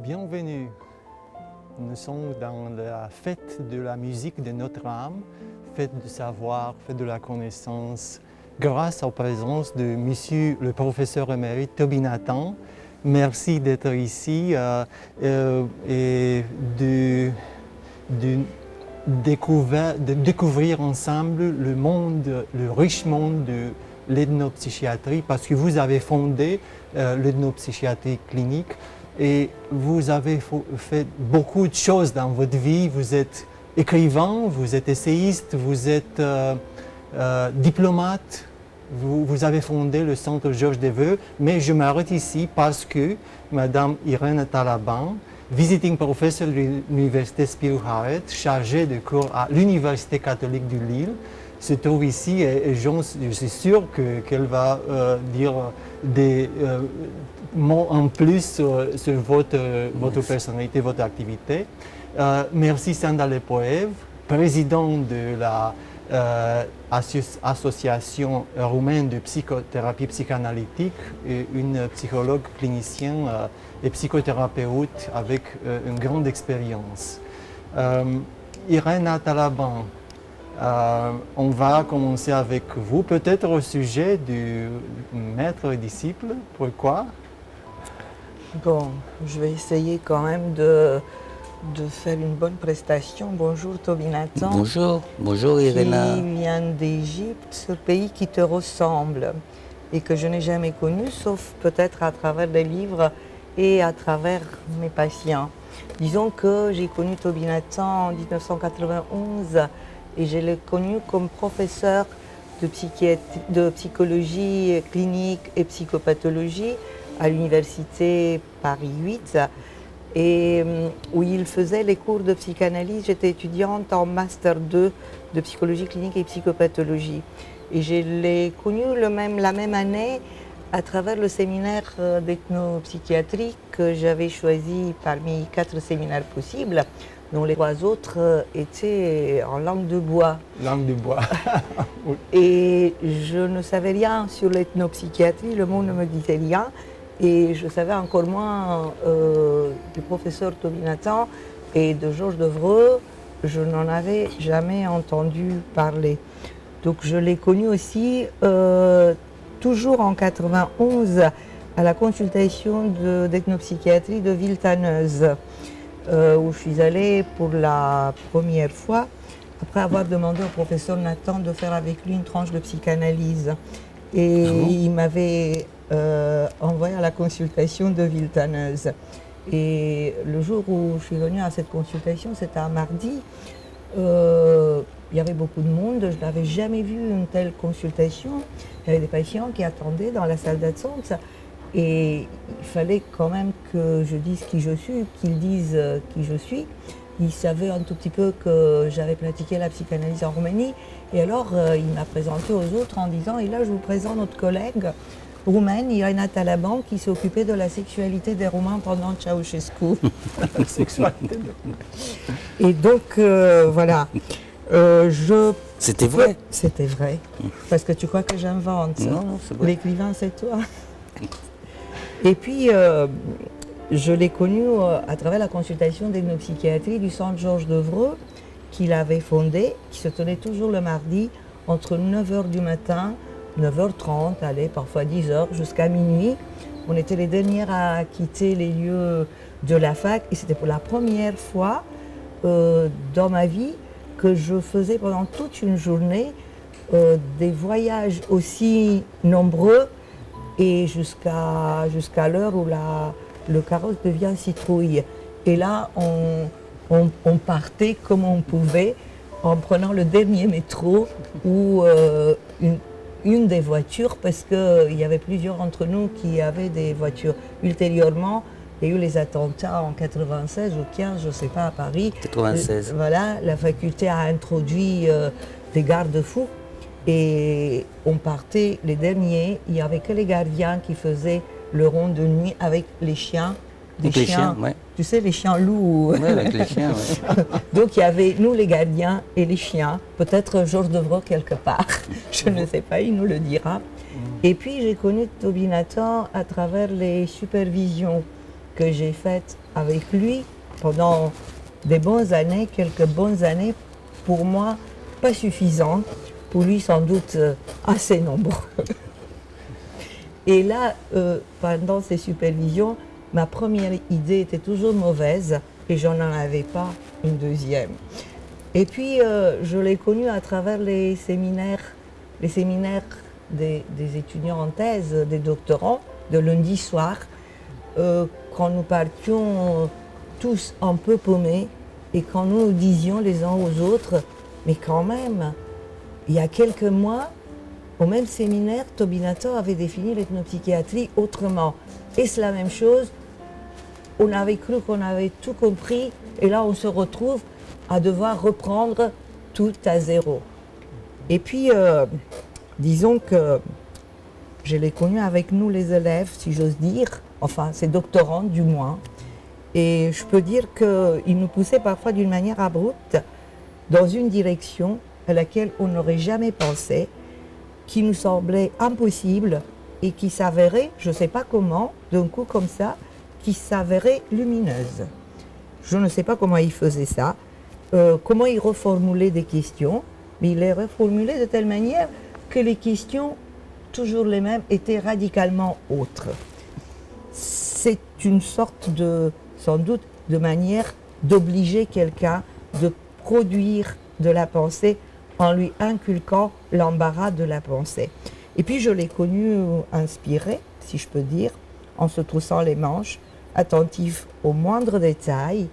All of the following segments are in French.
Bienvenue. Nous sommes dans la fête de la musique de notre âme, fête du savoir, fête de la connaissance, grâce à la présence de monsieur le professeur émérite Toby Nathan. Merci d'être ici et de découvrir ensemble le monde, le riche monde de l'ethnopsychiatrie, parce que vous avez fondé l'ethnopsychiatrie clinique. Et vous avez fait beaucoup de choses dans votre vie. Vous êtes écrivain, vous êtes essayiste, vous êtes diplomate. Vous avez fondé le Centre Georges Devereux. Mais je m'arrête ici parce que Madame Irène Talaban, visiting professor de l'Université Spiro Haret, chargée de cours à l'Université catholique de Lille, se trouve ici et je suis sûr qu'elle va dire des mots en plus sur votre personnalité, votre activité. Merci Sandra Lepoev, président de l'Association roumaine de psychothérapie psychanalytique, et une psychologue clinicienne et psychothérapeute avec une grande expérience. Irène Talaban, on va commencer avec vous, peut-être au sujet du maître et disciple. Pourquoi? Bon, je vais essayer quand même de faire une bonne prestation. Bonjour Toby Nathan. Bonjour Irena. Qui vient d'Égypte, ce pays qui te ressemble et que je n'ai jamais connu, sauf peut-être à travers des livres et à travers mes patients. Disons que j'ai connu Toby Nathan en 1991 et je l'ai connu comme professeur de psychologie clinique et psychopathologie à l'université Paris 8 et où il faisait les cours de psychanalyse. J'étais étudiante en Master 2 de psychologie clinique et psychopathologie. Et je l'ai connu la même année à travers le séminaire d'ethnopsychiatrie que j'avais choisi parmi 4 séminaires possibles, dont les 3 autres étaient en langue de bois. Langue de bois. Oui. Et je ne savais rien sur l'ethnopsychiatrie, le mot ne me disait rien. Et je savais encore moins du professeur Toby Nathan et de Georges Devereux. Je n'en avais jamais entendu parler. Donc je l'ai connu aussi toujours en 91 à la consultation d'ethnopsychiatrie de Villetaneuse, où je suis allée pour la première fois, après avoir demandé au professeur Nathan de faire avec lui une tranche de psychanalyse. Et il m'avait envoyé à la consultation de Villetaneuse. Et le jour où je suis venue à cette consultation, c'était un mardi, il y avait beaucoup de monde, je n'avais jamais vu une telle consultation. Il y avait des patients qui attendaient dans la salle d'attente et il fallait quand même que je dise qui je suis, qu'ils disent qui je suis. Ils savaient un tout petit peu que j'avais pratiqué la psychanalyse en Roumanie et alors il m'a présenté aux autres en disant « Et là je vous présente notre collègue roumaine, Irène Talaban, qui s'est occupée de la sexualité des Roumains pendant Ceausescu. » La sexualité. Et donc voilà. C'était vrai? C'était vrai. Parce que tu crois que j'invente. Non, c'est vrai. L'écrivain, c'est toi. Et puis, je l'ai connu à travers la consultation d'ethnopsychiatrie du Centre Georges Devereux, qu'il avait fondé, qui se tenait toujours le mardi, entre 9h du matin, 9h30, allez, parfois 10h, jusqu'à minuit. On était les dernières à quitter les lieux de la fac, et c'était pour la première fois dans ma vie que je faisais pendant toute une journée des voyages aussi nombreux et jusqu'à l'heure où le carrosse devient citrouille. Et là, on partait comme on pouvait en prenant le dernier métro où une des voitures parce qu'il y avait plusieurs d'entre nous qui avaient des voitures. Ultérieurement, il y a eu les attentats en 96 ou 15, je ne sais pas, à Paris. 96. Voilà, la faculté a introduit des garde-fous et on partait les derniers. Il n'y avait que les gardiens qui faisaient le rond de nuit avec les chiens. Des chiens, ouais. Tu sais, les chiens loups. Oui, avec les chiens, ouais. Donc il y avait nous les gardiens et les chiens. Peut-être Georges Devreux quelque part. Je ne sais pas, il nous le dira. Et puis j'ai connu Toby Nathan à travers les supervisions que j'ai faites avec lui pendant des bonnes années, quelques bonnes années, pour moi pas suffisantes, pour lui sans doute assez nombreux. Et là, pendant ces supervisions, ma première idée était toujours mauvaise et j'en avais pas une deuxième. Et puis, je l'ai connu à travers les séminaires des étudiants en thèse, des doctorants, de lundi soir, quand nous partions tous un peu paumés et quand nous disions les uns aux autres, mais quand même, il y a quelques mois, au même séminaire, Toby Nathan avait défini l'ethnopsychiatrie autrement. Est-ce la même chose? On avait cru qu'on avait tout compris et là on se retrouve à devoir reprendre tout à zéro. Et puis, disons que je l'ai connu avec nous les élèves, si j'ose dire, enfin ces doctorants du moins, et je peux dire qu'il nous poussait parfois d'une manière abrupte dans une direction à laquelle on n'aurait jamais pensé, qui nous semblait impossible et qui s'avérait, je ne sais pas comment, d'un coup comme ça, qui s'avérait lumineuse. Je ne sais pas comment il faisait ça, comment il reformulait des questions, mais il les reformulait de telle manière que les questions, toujours les mêmes, étaient radicalement autres. C'est une sorte de, sans doute, de manière d'obliger quelqu'un de produire de la pensée en lui inculquant l'embarras de la pensée. Et puis je l'ai connu inspiré, si je peux dire, en se troussant les manches, attentif aux moindres détails,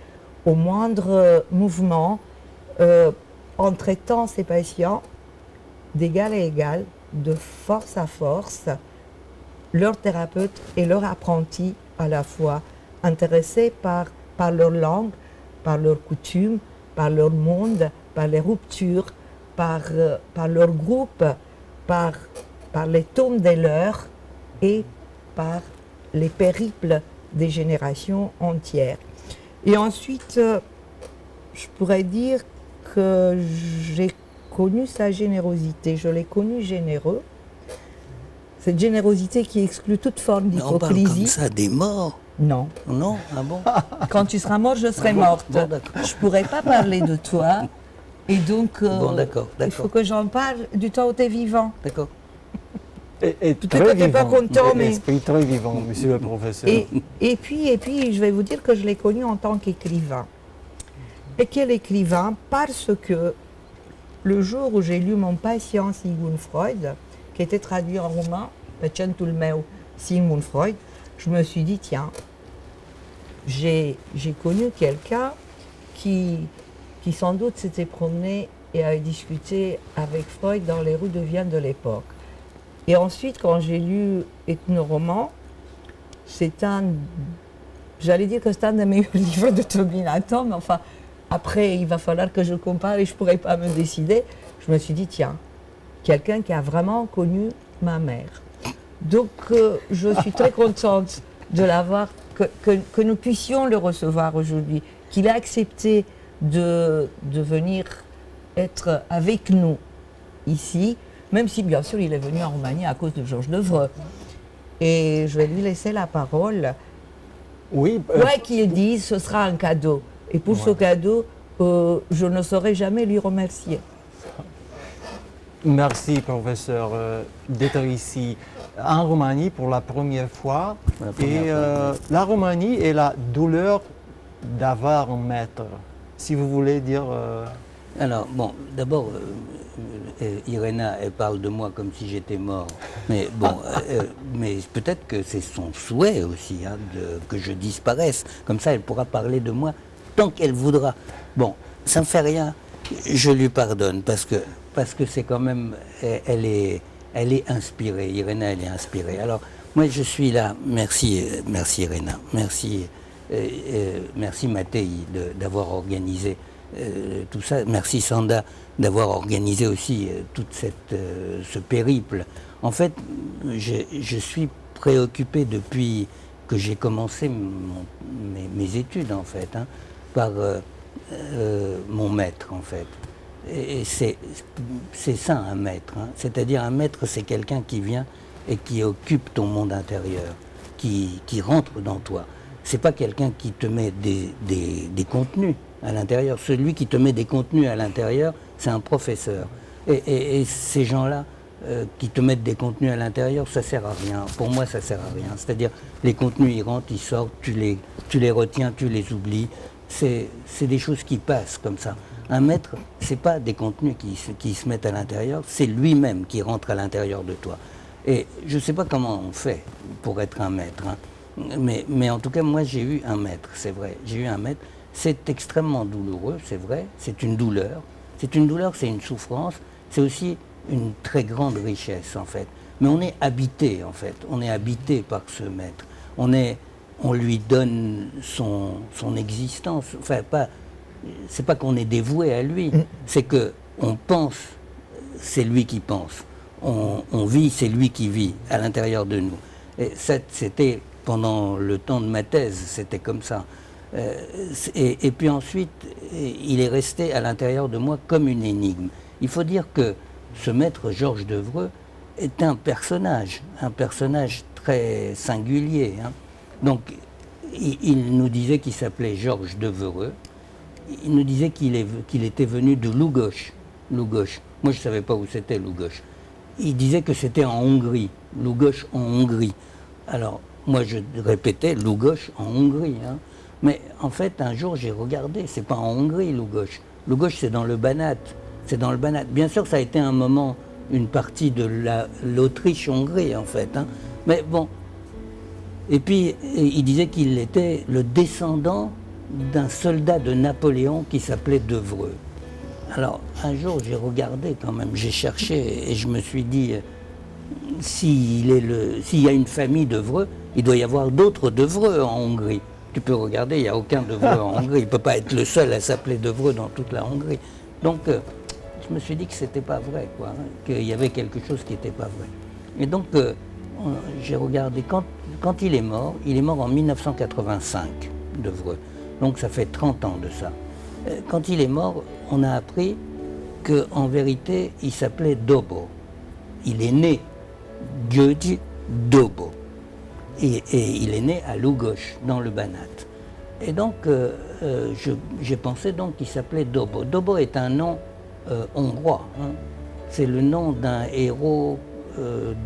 aux moindres mouvements, en traitant ses patients d'égal à égal, de force à force, leur thérapeute et leur apprenti à la fois, intéressés par leur langue, par leurs coutumes, par leur monde, par les ruptures, par leur groupe, par les tomes des leurs et par les périples des générations entières. Et ensuite, je pourrais dire que j'ai connu sa générosité, je l'ai connu généreux, cette générosité qui exclut toute forme d'hypocrisie. On parle comme ça des morts? Non. Non? Ah bon? Quand tu seras mort, je serai morte. Bon, je ne pourrai pas parler de toi. Et donc, bon, d'accord. Il faut que j'en parle du temps où tu es vivant. D'accord. Et peut-être que tu n'es pas content, mais... Esprit très vivant, monsieur le professeur. Et puis, je vais vous dire que je l'ai connu en tant qu'écrivain. Et quel écrivain? Parce que le jour où j'ai lu mon patient Sigmund Freud, qui était traduit en roumain, Pacientul meu Sigmund Freud, je me suis dit, tiens, j'ai connu quelqu'un qui sans doute s'était promené et avait discuté avec Freud dans les rues de Vienne de l'époque. Et ensuite, quand j'ai lu Ethnoroman, j'allais dire que c'est un des meilleurs livres de Toby Nathan, mais enfin, après, il va falloir que je compare et je ne pourrais pas me décider. Je me suis dit, tiens, quelqu'un qui a vraiment connu ma mère. Donc, je suis très contente de l'avoir, que nous puissions le recevoir aujourd'hui, qu'il a accepté de venir être avec nous ici, même si bien sûr il est venu en Roumanie à cause de Georges Devreux. Et je vais lui laisser la parole. Oui. Quoi qu'il dise, ce sera un cadeau. Et pour ce cadeau, je ne saurais jamais lui remercier. Merci, professeur, d'être ici en Roumanie pour la première fois. La Roumanie est la douleur d'avoir un maître. Si vous voulez dire... Alors, bon, d'abord, Irena, elle parle de moi comme si j'étais mort. Mais bon, mais peut-être que c'est son souhait aussi, hein, que je disparaisse. Comme ça, elle pourra parler de moi tant qu'elle voudra. Bon, ça ne fait rien. Je lui pardonne parce que c'est quand même... Elle elle est inspirée. Irena, elle est inspirée. Alors, moi, je suis là. Merci Irena. Merci Mattei d'avoir organisé tout ça. Merci Sanda d'avoir organisé aussi tout ce périple. En fait, je suis préoccupé depuis que j'ai commencé mes études, en fait, hein, par mon maître, en fait. Et c'est ça, un maître. Hein. C'est-à-dire, un maître, c'est quelqu'un qui vient et qui occupe ton monde intérieur, qui rentre dans toi. C'est pas quelqu'un qui te met des contenus à l'intérieur. Celui qui te met des contenus à l'intérieur, c'est un professeur. Et ces gens-là qui te mettent des contenus à l'intérieur, ça sert à rien. Pour moi, ça sert à rien. C'est-à-dire, les contenus, ils rentrent, ils sortent, tu les retiens, tu les oublies. C'est des choses qui passent comme ça. Un maître, c'est pas des contenus qui se mettent à l'intérieur, c'est lui-même qui rentre à l'intérieur de toi. Et je ne sais pas comment on fait pour être un maître, hein. Mais en tout cas, moi, j'ai eu un maître, c'est vrai. J'ai eu un maître. C'est extrêmement douloureux, c'est vrai. C'est une douleur. C'est une douleur, c'est une souffrance. C'est aussi une très grande richesse, en fait. Mais on est habité, en fait. On est habité par ce maître. On lui donne son existence. Enfin, c'est pas qu'on est dévoué à lui. C'est que on pense, c'est lui qui pense. On vit, c'est lui qui vit à l'intérieur de nous. Et c'était pendant le temps de ma thèse, c'était comme ça. Et puis ensuite, il est resté à l'intérieur de moi comme une énigme. Il faut dire que ce maître Georges Devreux est un personnage très singulier. Hein. Donc, il nous disait qu'il s'appelait Georges Devreux. Il nous disait qu'il était venu de Lugos. Lugos. Moi, je ne savais pas où c'était Lugos. Il disait que c'était en Hongrie. Lugos en Hongrie. Alors, moi, je répétais Lugos en Hongrie. Hein. Mais en fait, un jour, j'ai regardé. C'est pas en Hongrie, Lugos. Lugos, c'est dans le Banat. C'est dans le Banat. Bien sûr, ça a été un moment, une partie de l'Autriche-Hongrie, en fait. Hein. Mais bon. Et puis, il disait qu'il était le descendant d'un soldat de Napoléon qui s'appelait Devreux. Alors, un jour, j'ai regardé quand même, j'ai cherché et je me suis dit, s'il y a une famille Devreux, il doit y avoir d'autres Devreux en Hongrie. Tu peux regarder, il n'y a aucun Devreux en Hongrie. Il ne peut pas être le seul à s'appeler Devreux dans toute la Hongrie. Donc, je me suis dit que ce n'était pas vrai, quoi, hein, qu'il y avait quelque chose qui n'était pas vrai. Et donc, j'ai regardé, quand il est mort en 1985, Devreux. Donc ça fait 30 ans de ça. Quand il est mort, on a appris qu'en vérité, il s'appelait Dobo. Il est né György Dobo. Et il est né à Lugos, dans le Banat. Et donc, j'ai pensé donc qu'il s'appelait Dobo. Dobo est un nom hongrois. Hein. C'est le nom d'un héros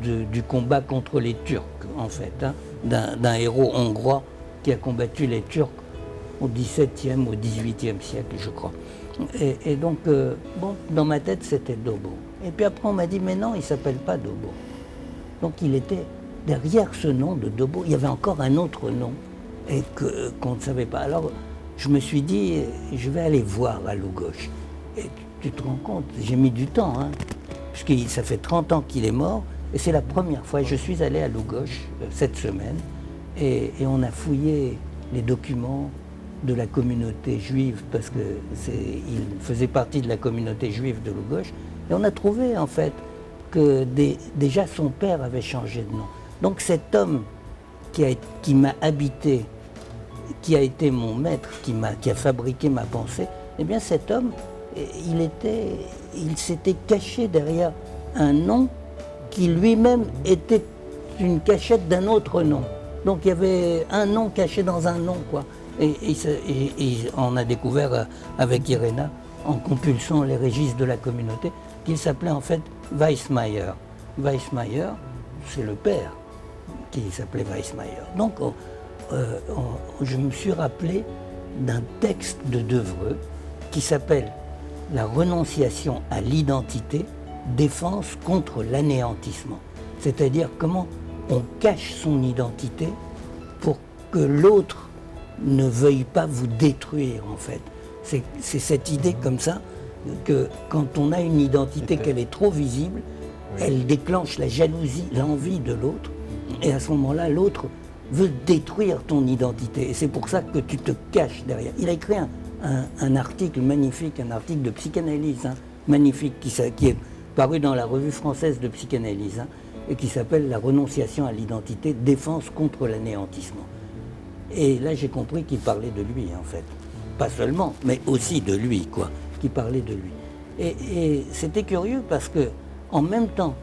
du combat contre les Turcs, en fait. Hein. D'un héros hongrois qui a combattu les Turcs au XVIIe, au XVIIIe siècle, je crois. Et donc, bon, dans ma tête, c'était Dobo. Et puis après, on m'a dit, mais non, il ne s'appelle pas Dobo. Donc, il était derrière ce nom de Dobo. Il y avait encore un autre nom et qu'on ne savait pas. Alors, je me suis dit, je vais aller voir à Lugos. Et tu te rends compte, j'ai mis du temps, hein, puisque ça fait 30 ans qu'il est mort. Et c'est la première fois. Je suis allé à Lugos cette semaine et on a fouillé les documents de la communauté juive, parce qu'il faisait partie de la communauté juive de Lugos, et on a trouvé en fait que déjà son père avait changé de nom. Donc cet homme qui m'a habité, qui a été mon maître, qui a fabriqué ma pensée, eh bien cet homme, il s'était caché derrière un nom qui lui-même était une cachette d'un autre nom. Donc il y avait un nom caché dans un nom, quoi. Et on a découvert avec Irena, en compulsant les registres de la communauté, qu'il s'appelait en fait Weissmayer. Weissmayer, c'est le père qui s'appelait Weissmayer. Donc je me suis rappelé d'un texte de Devreux qui s'appelle « La renonciation à l'identité, défense contre l'anéantissement ». C'est-à-dire comment on cache son identité pour que l'autre ne veuille pas vous détruire, en fait. C'est cette idée comme ça, que quand on a une identité, qu'elle est trop visible, elle déclenche la jalousie, l'envie de l'autre, et à ce moment-là, l'autre veut détruire ton identité. Et c'est pour ça que tu te caches derrière. Il a écrit un article magnifique, un article de psychanalyse, magnifique, qui est paru dans la revue française de psychanalyse, et qui s'appelle « La renonciation à l'identité, défense contre l'anéantissement ». Et là, j'ai compris qu'il parlait de lui, en fait. Pas seulement, mais aussi de lui, quoi, qu'il parlait de lui. Et c'était curieux parce que, en même temps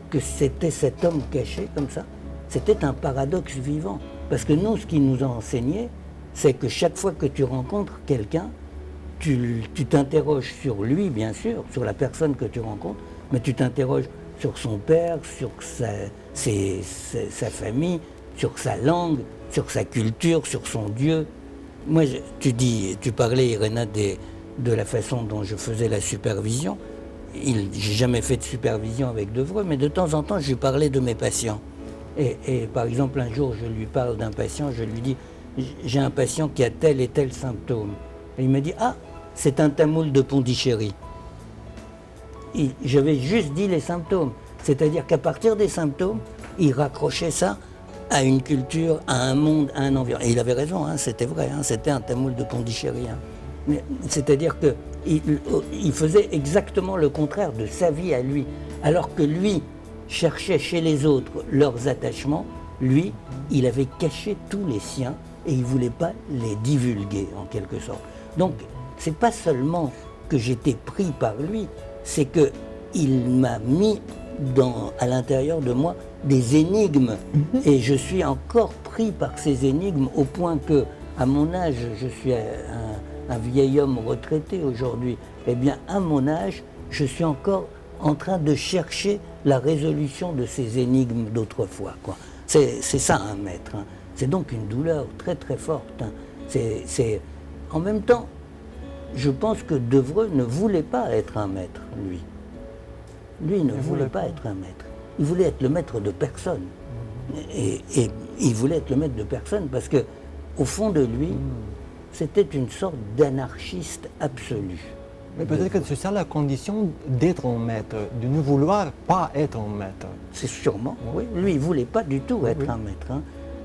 que c'était cet homme caché comme ça, c'était un paradoxe vivant. Parce que nous, ce qu'il nous a enseigné, c'est que chaque fois que tu rencontres quelqu'un, tu t'interroges sur lui, bien sûr, sur la personne que tu rencontres, mais tu t'interroges sur son père, sur sa famille, sur sa langue, sur sa culture, sur son Dieu. Moi, tu parlais, Irena, de la façon dont je faisais la supervision. J'ai jamais fait de supervision avec Devreux, mais de temps en temps, je lui parlais de mes patients. Et par exemple, un jour, je lui parle d'un patient, je lui dis, j'ai un patient qui a tel et tel symptôme. Et il me dit, ah, c'est un tamoul de Pondichéry. J'avais juste dit les symptômes. C'est-à-dire qu'à partir des symptômes, il raccrochait ça à une culture, à un monde, à un environnement. Et il avait raison, c'était vrai, c'était un tamoul de Pondichéry. C'est-à-dire qu'il faisait exactement le contraire de sa vie à lui. Alors que lui cherchait chez les autres leurs attachements, lui, il avait caché tous les siens et il ne voulait pas les divulguer, en quelque sorte. Donc, c'est pas seulement que j'étais pris par lui, c'est qu'il m'a mis à l'intérieur de moi des énigmes. Et je suis encore pris par ces énigmes au point que, à mon âge, je suis un vieil homme retraité aujourd'hui, eh bien, à mon âge, je suis encore en train de chercher la résolution de ces énigmes d'autrefois, quoi. C'est ça, un maître. C'est donc une douleur très très forte. En même temps, je pense que Devreux ne voulait pas être un maître, lui. Lui ne voulait pas être un maître. Il voulait être le maître de personne. Et il voulait être le maître de personne parce que, au fond de lui, c'était une sorte d'anarchiste absolu. Mais peut-être que c'est ça la condition d'être un maître, de ne vouloir pas être un maître. C'est sûrement, oui. Lui, il ne voulait pas du tout être un maître.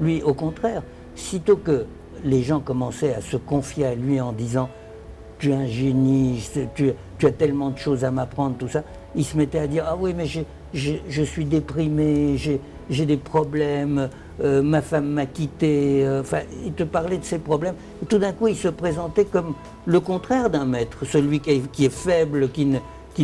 Lui, au contraire, sitôt que les gens commençaient à se confier à lui en disant « tu es un génie, tu as tellement de choses à m'apprendre, tout ça », il se mettait à dire « ah oui, mais je suis déprimé, j'ai des problèmes, ma femme m'a quitté », enfin, il te parlait de ses problèmes. Et tout d'un coup, il se présentait comme le contraire d'un maître, celui qui est faible, qui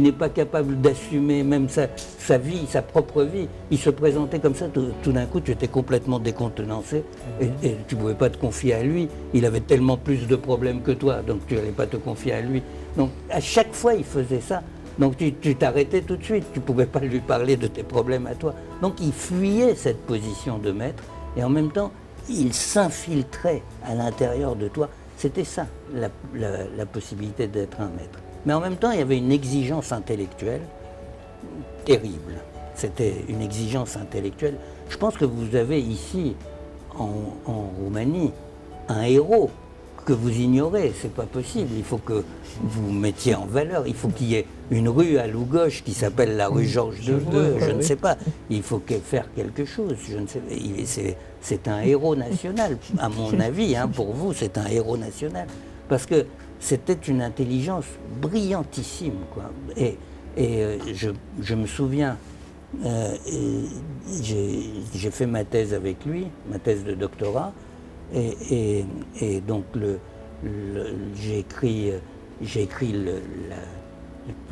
n'est pas capable d'assumer même sa vie, sa propre vie. Il se présentait comme ça, tout d'un coup, tu étais complètement décontenancé et tu ne pouvais pas te confier à lui. Il avait tellement plus de problèmes que toi, donc tu n'allais pas te confier à lui. Donc, à chaque fois, il faisait ça. Donc tu t'arrêtais tout de suite, tu ne pouvais pas lui parler de tes problèmes à toi. Donc il fuyait cette position de maître et en même temps, il s'infiltrait à l'intérieur de toi. C'était ça, la possibilité d'être un maître. Mais en même temps, il y avait une exigence intellectuelle terrible. C'était une exigence intellectuelle. Je pense que vous avez ici, en Roumanie, un héros que vous ignorez, c'est pas possible. Il faut que vous mettiez en valeur. Il faut qu'il y ait une rue à Lougoche qui s'appelle la rue Georges II, je ne sais pas. Il faut faire quelque chose. Je ne sais. C'est un héros national, à mon avis. Pour vous, c'est un héros national parce que c'était une intelligence brillantissime, quoi. Et je me souviens, j'ai fait ma thèse avec lui, ma thèse de doctorat. Et donc j'ai écrit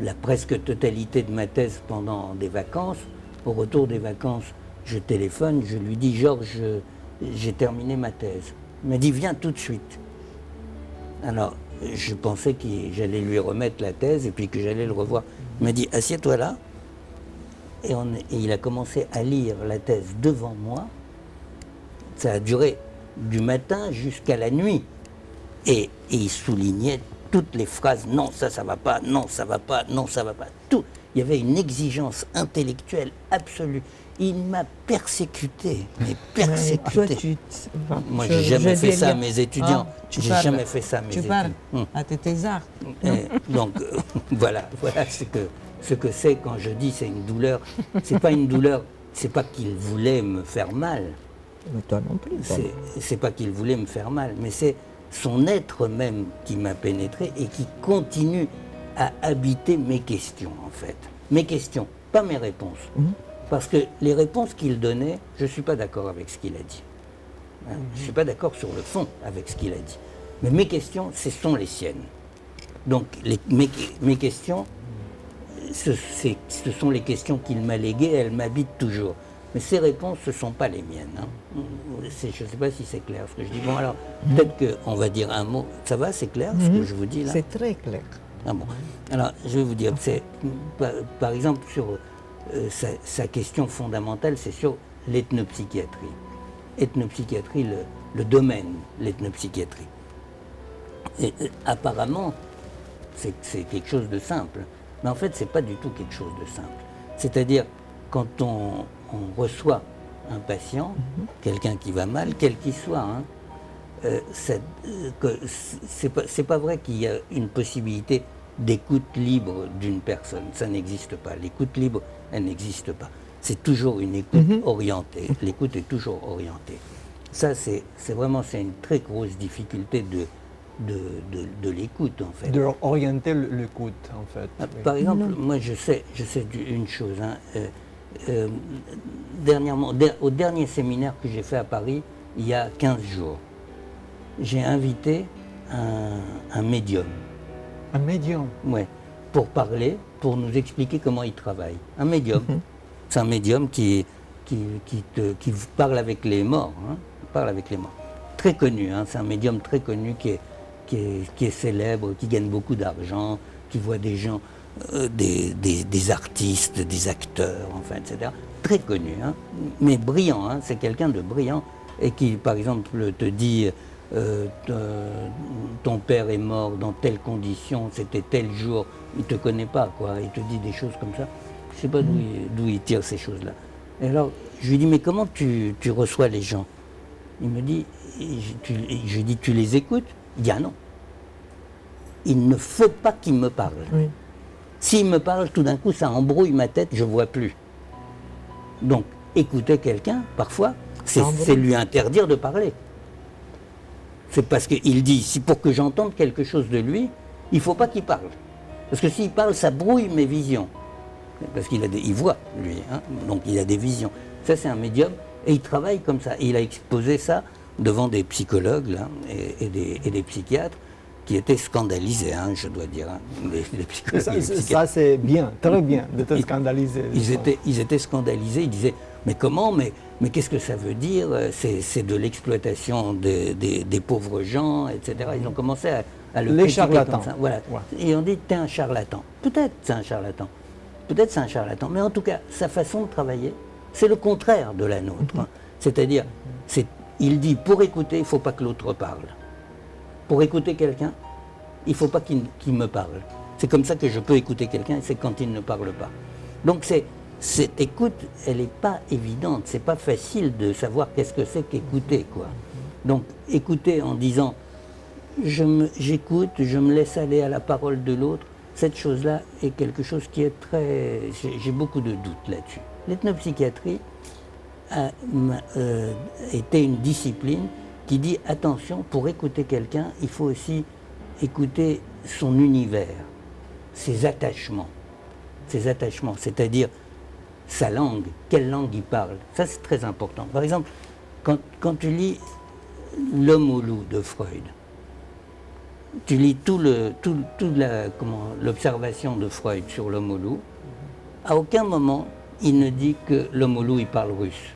la presque totalité de ma thèse pendant des vacances. Au retour des vacances, je téléphone, je lui dis « Georges, j'ai terminé ma thèse ». Il m'a dit « Viens tout de suite ». Alors, je pensais que j'allais lui remettre la thèse et puis que j'allais le revoir. Il m'a dit « Assieds-toi là ». Et il a commencé à lire la thèse devant moi. Ça a duré du matin jusqu'à la nuit. Et il soulignait toutes les phrases, non, ça va pas, non, ça va pas, non, ça va pas, tout. Il y avait une exigence intellectuelle absolue. Il m'a persécuté, mais persécuté. Moi, j'ai jamais fait ça à mes étudiants. J'ai jamais fait ça à mes étudiants. Tu parles à tes thésards. Donc, voilà ce que ce que c'est quand je dis c'est une douleur. C'est pas une douleur, c'est pas qu'il voulait me faire mal. Mais toi non plus. C'est pas qu'il voulait me faire mal, mais c'est son être même qui m'a pénétré et qui continue à habiter mes questions, en fait. Mes questions, pas mes réponses. Parce que les réponses qu'il donnait, je ne suis pas d'accord avec ce qu'il a dit. Hein, je ne suis pas d'accord sur le fond avec ce qu'il a dit. Mais mes questions, ce sont les siennes. Donc mes questions, ce sont les questions qu'il m'a léguées, elles m'habitent toujours. Mais ces réponses, ce ne sont pas les miennes. Hein. Je ne sais pas si c'est clair ce que je dis. Bon, alors, peut-être qu'on va dire un mot. Ça va, c'est clair ce que je vous dis là? C'est très clair. Ah bon. Alors, je vais vous dire, par exemple, sur sa question fondamentale, c'est sur l'ethnopsychiatrie. Ethnopsychiatrie, le domaine, l'ethnopsychiatrie. Et, apparemment, c'est quelque chose de simple. Mais en fait, ce n'est pas du tout quelque chose de simple. C'est-à-dire, quand on reçoit un patient, quelqu'un qui va mal, quel qu'il soit, hein, c'est pas vrai qu'il y a une possibilité d'écoute libre d'une personne. Ça n'existe pas. L'écoute libre, elle n'existe pas. C'est toujours une écoute orientée. L'écoute est toujours orientée. Ça, c'est vraiment une très grosse difficulté de l'écoute, en fait. De orienter l'écoute, en fait. Par exemple, moi, je sais une chose. Hein, dernièrement, au dernier séminaire que j'ai fait à Paris, il y a 15 jours, j'ai invité un médium. Un médium? Ouais, pour parler, pour nous expliquer comment il travaille. Un médium. C'est un médium qui parle avec les morts. Hein, parle avec les morts. Très connu, hein, c'est un médium très connu qui est célèbre, qui gagne beaucoup d'argent, qui voit des gens, des artistes, des acteurs, enfin, etc. Très connu, hein, mais brillant, hein, c'est quelqu'un de brillant et qui, par exemple, te dit ton père est mort dans telle condition, c'était tel jour, il ne te connaît pas, quoi, il te dit des choses comme ça. Je ne sais pas d'où il tire ces choses-là. Et alors, je lui dis, mais comment tu reçois les gens? Il me dit, je lui dis, tu les écoutes? Il dit, ah non. Il ne faut pas qu'il me parle. Oui. S'il me parle, tout d'un coup, ça embrouille ma tête, je ne vois plus. Donc, écouter quelqu'un, parfois, c'est lui interdire de parler. C'est parce qu'il dit, si pour que j'entende quelque chose de lui, il ne faut pas qu'il parle. Parce que s'il parle, ça brouille mes visions. Parce il voit, lui, hein, donc il a des visions. Ça, c'est un médium, et il travaille comme ça. Il a exposé ça devant des psychologues là, et des psychiatres qui étaient scandalisés, hein, je dois dire. Hein, les psychologues ça c'est bien, très bien d'être scandalisé. Ils étaient scandalisés, ils disaient, mais comment, mais qu'est-ce que ça veut dire? C'est de l'exploitation des pauvres gens, etc. Ils ont commencé à le critiquer comme ça. Voilà. Ouais. Et on dit, t'es un charlatan. Peut-être c'est un charlatan. Peut-être c'est un charlatan. Mais en tout cas, sa façon de travailler, c'est le contraire de la nôtre. Hein. C'est-à-dire, il dit, pour écouter, il ne faut pas que l'autre parle. Pour écouter quelqu'un, il ne faut pas qu'il me parle. C'est comme ça que je peux écouter quelqu'un, c'est quand il ne parle pas. Donc cette écoute, elle n'est pas évidente, c'est pas facile de savoir qu'est-ce que c'est qu'écouter, quoi. Donc écouter en disant, j'écoute, je me laisse aller à la parole de l'autre, cette chose-là est quelque chose qui est très... J'ai beaucoup de doutes là-dessus. L'ethnopsychiatrie a été une discipline qui dit attention, pour écouter quelqu'un, il faut aussi écouter son univers, ses attachements, c'est-à-dire sa langue, quelle langue il parle. Ça, c'est très important. Par exemple, quand tu lis L'homme au loup de Freud, tu lis l'observation de Freud sur l'homme au loup, à aucun moment il ne dit que l'homme au loup il parle russe.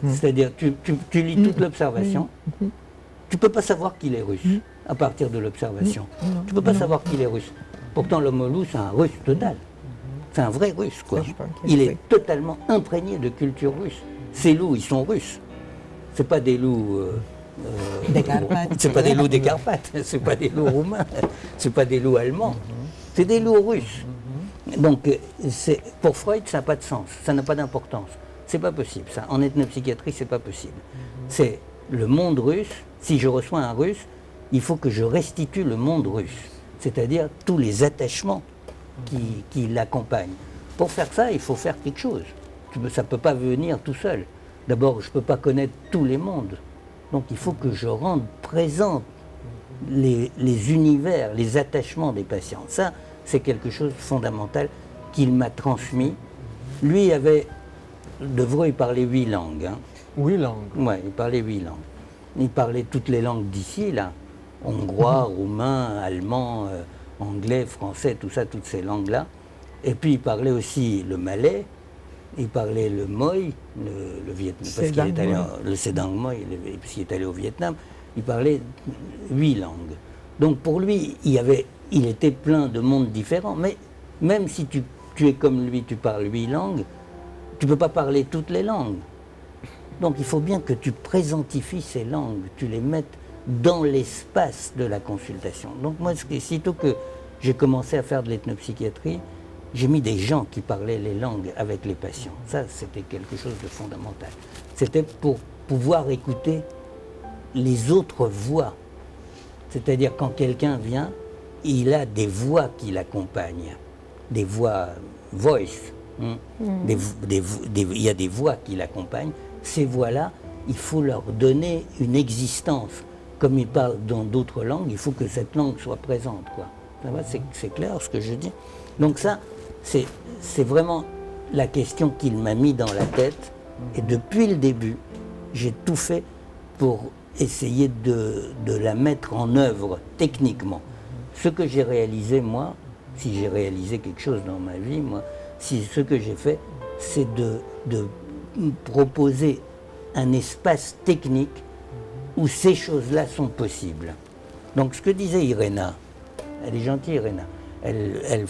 C'est-à-dire, tu lis toute l'observation, tu ne peux pas savoir qu'il est russe à partir de l'observation. Tu ne peux pas savoir qu'il est russe. Pourtant, l'homme au loup, c'est un russe total. C'est un vrai russe, quoi. Il est totalement imprégné de culture russe. Ces loups, ils sont russes. Ce n'est pas des loups... des Carpates. C'est pas des loups des Carpates, c'est pas des loups roumains, c'est pas des loups allemands, c'est des loups russes. Donc, pour Freud, ça n'a pas de sens, ça n'a pas d'importance. C'est pas possible, ça. En ethnopsychiatrie, c'est pas possible. C'est le monde russe. Si je reçois un russe, il faut que je restitue le monde russe, c'est-à-dire tous les attachements qui l'accompagne. Pour faire ça, il faut faire quelque chose. Ça ne peut pas venir tout seul. D'abord, je ne peux pas connaître tous les mondes. Donc il faut que je rende présent les univers, les attachements des patients. Ça, c'est quelque chose de fondamental qu'il m'a transmis. Lui avait, Devreux, il parlait 8 langues. Hein. 8 langues. Oui, il parlait 8 langues. Il parlait toutes les langues d'ici, là. Hongrois, roumain, allemand, anglais, français, tout ça, toutes ces langues-là. Et puis il parlait aussi le malais, il parlait le Moi, le Vietnam, parce qu'il est allé, le Sedang Moi, parce qu'il est allé au Vietnam. Il parlait 8 langues. Donc pour lui, il était plein de mondes différents. Mais même si tu es comme lui, tu parles 8 langues, tu ne peux pas parler toutes les langues. Donc il faut bien que tu présentifies ces langues, tu les mettes dans l'espace de la consultation. Donc moi, sitôt que j'ai commencé à faire de l'ethnopsychiatrie, j'ai mis des gens qui parlaient les langues avec les patients. Ça, c'était quelque chose de fondamental. C'était pour pouvoir écouter les autres voix. C'est-à-dire quand quelqu'un vient, il a des voix qui l'accompagnent, des voix voice. Il y a des voix qui l'accompagnent. Ces voix-là, il faut leur donner une existence. Comme ils parlent dans d'autres langues, il faut que cette langue soit présente, quoi. C'est clair ce que je dis. Donc ça, c'est vraiment la question qu'il m'a mis dans la tête. Et depuis le début, j'ai tout fait pour essayer de la mettre en œuvre techniquement. Ce que j'ai réalisé, moi, si j'ai réalisé quelque chose dans ma vie, moi, ce que j'ai fait, c'est de proposer un espace technique où ces choses-là sont possibles. Donc ce que disait Irena, elle est gentille Irena, elle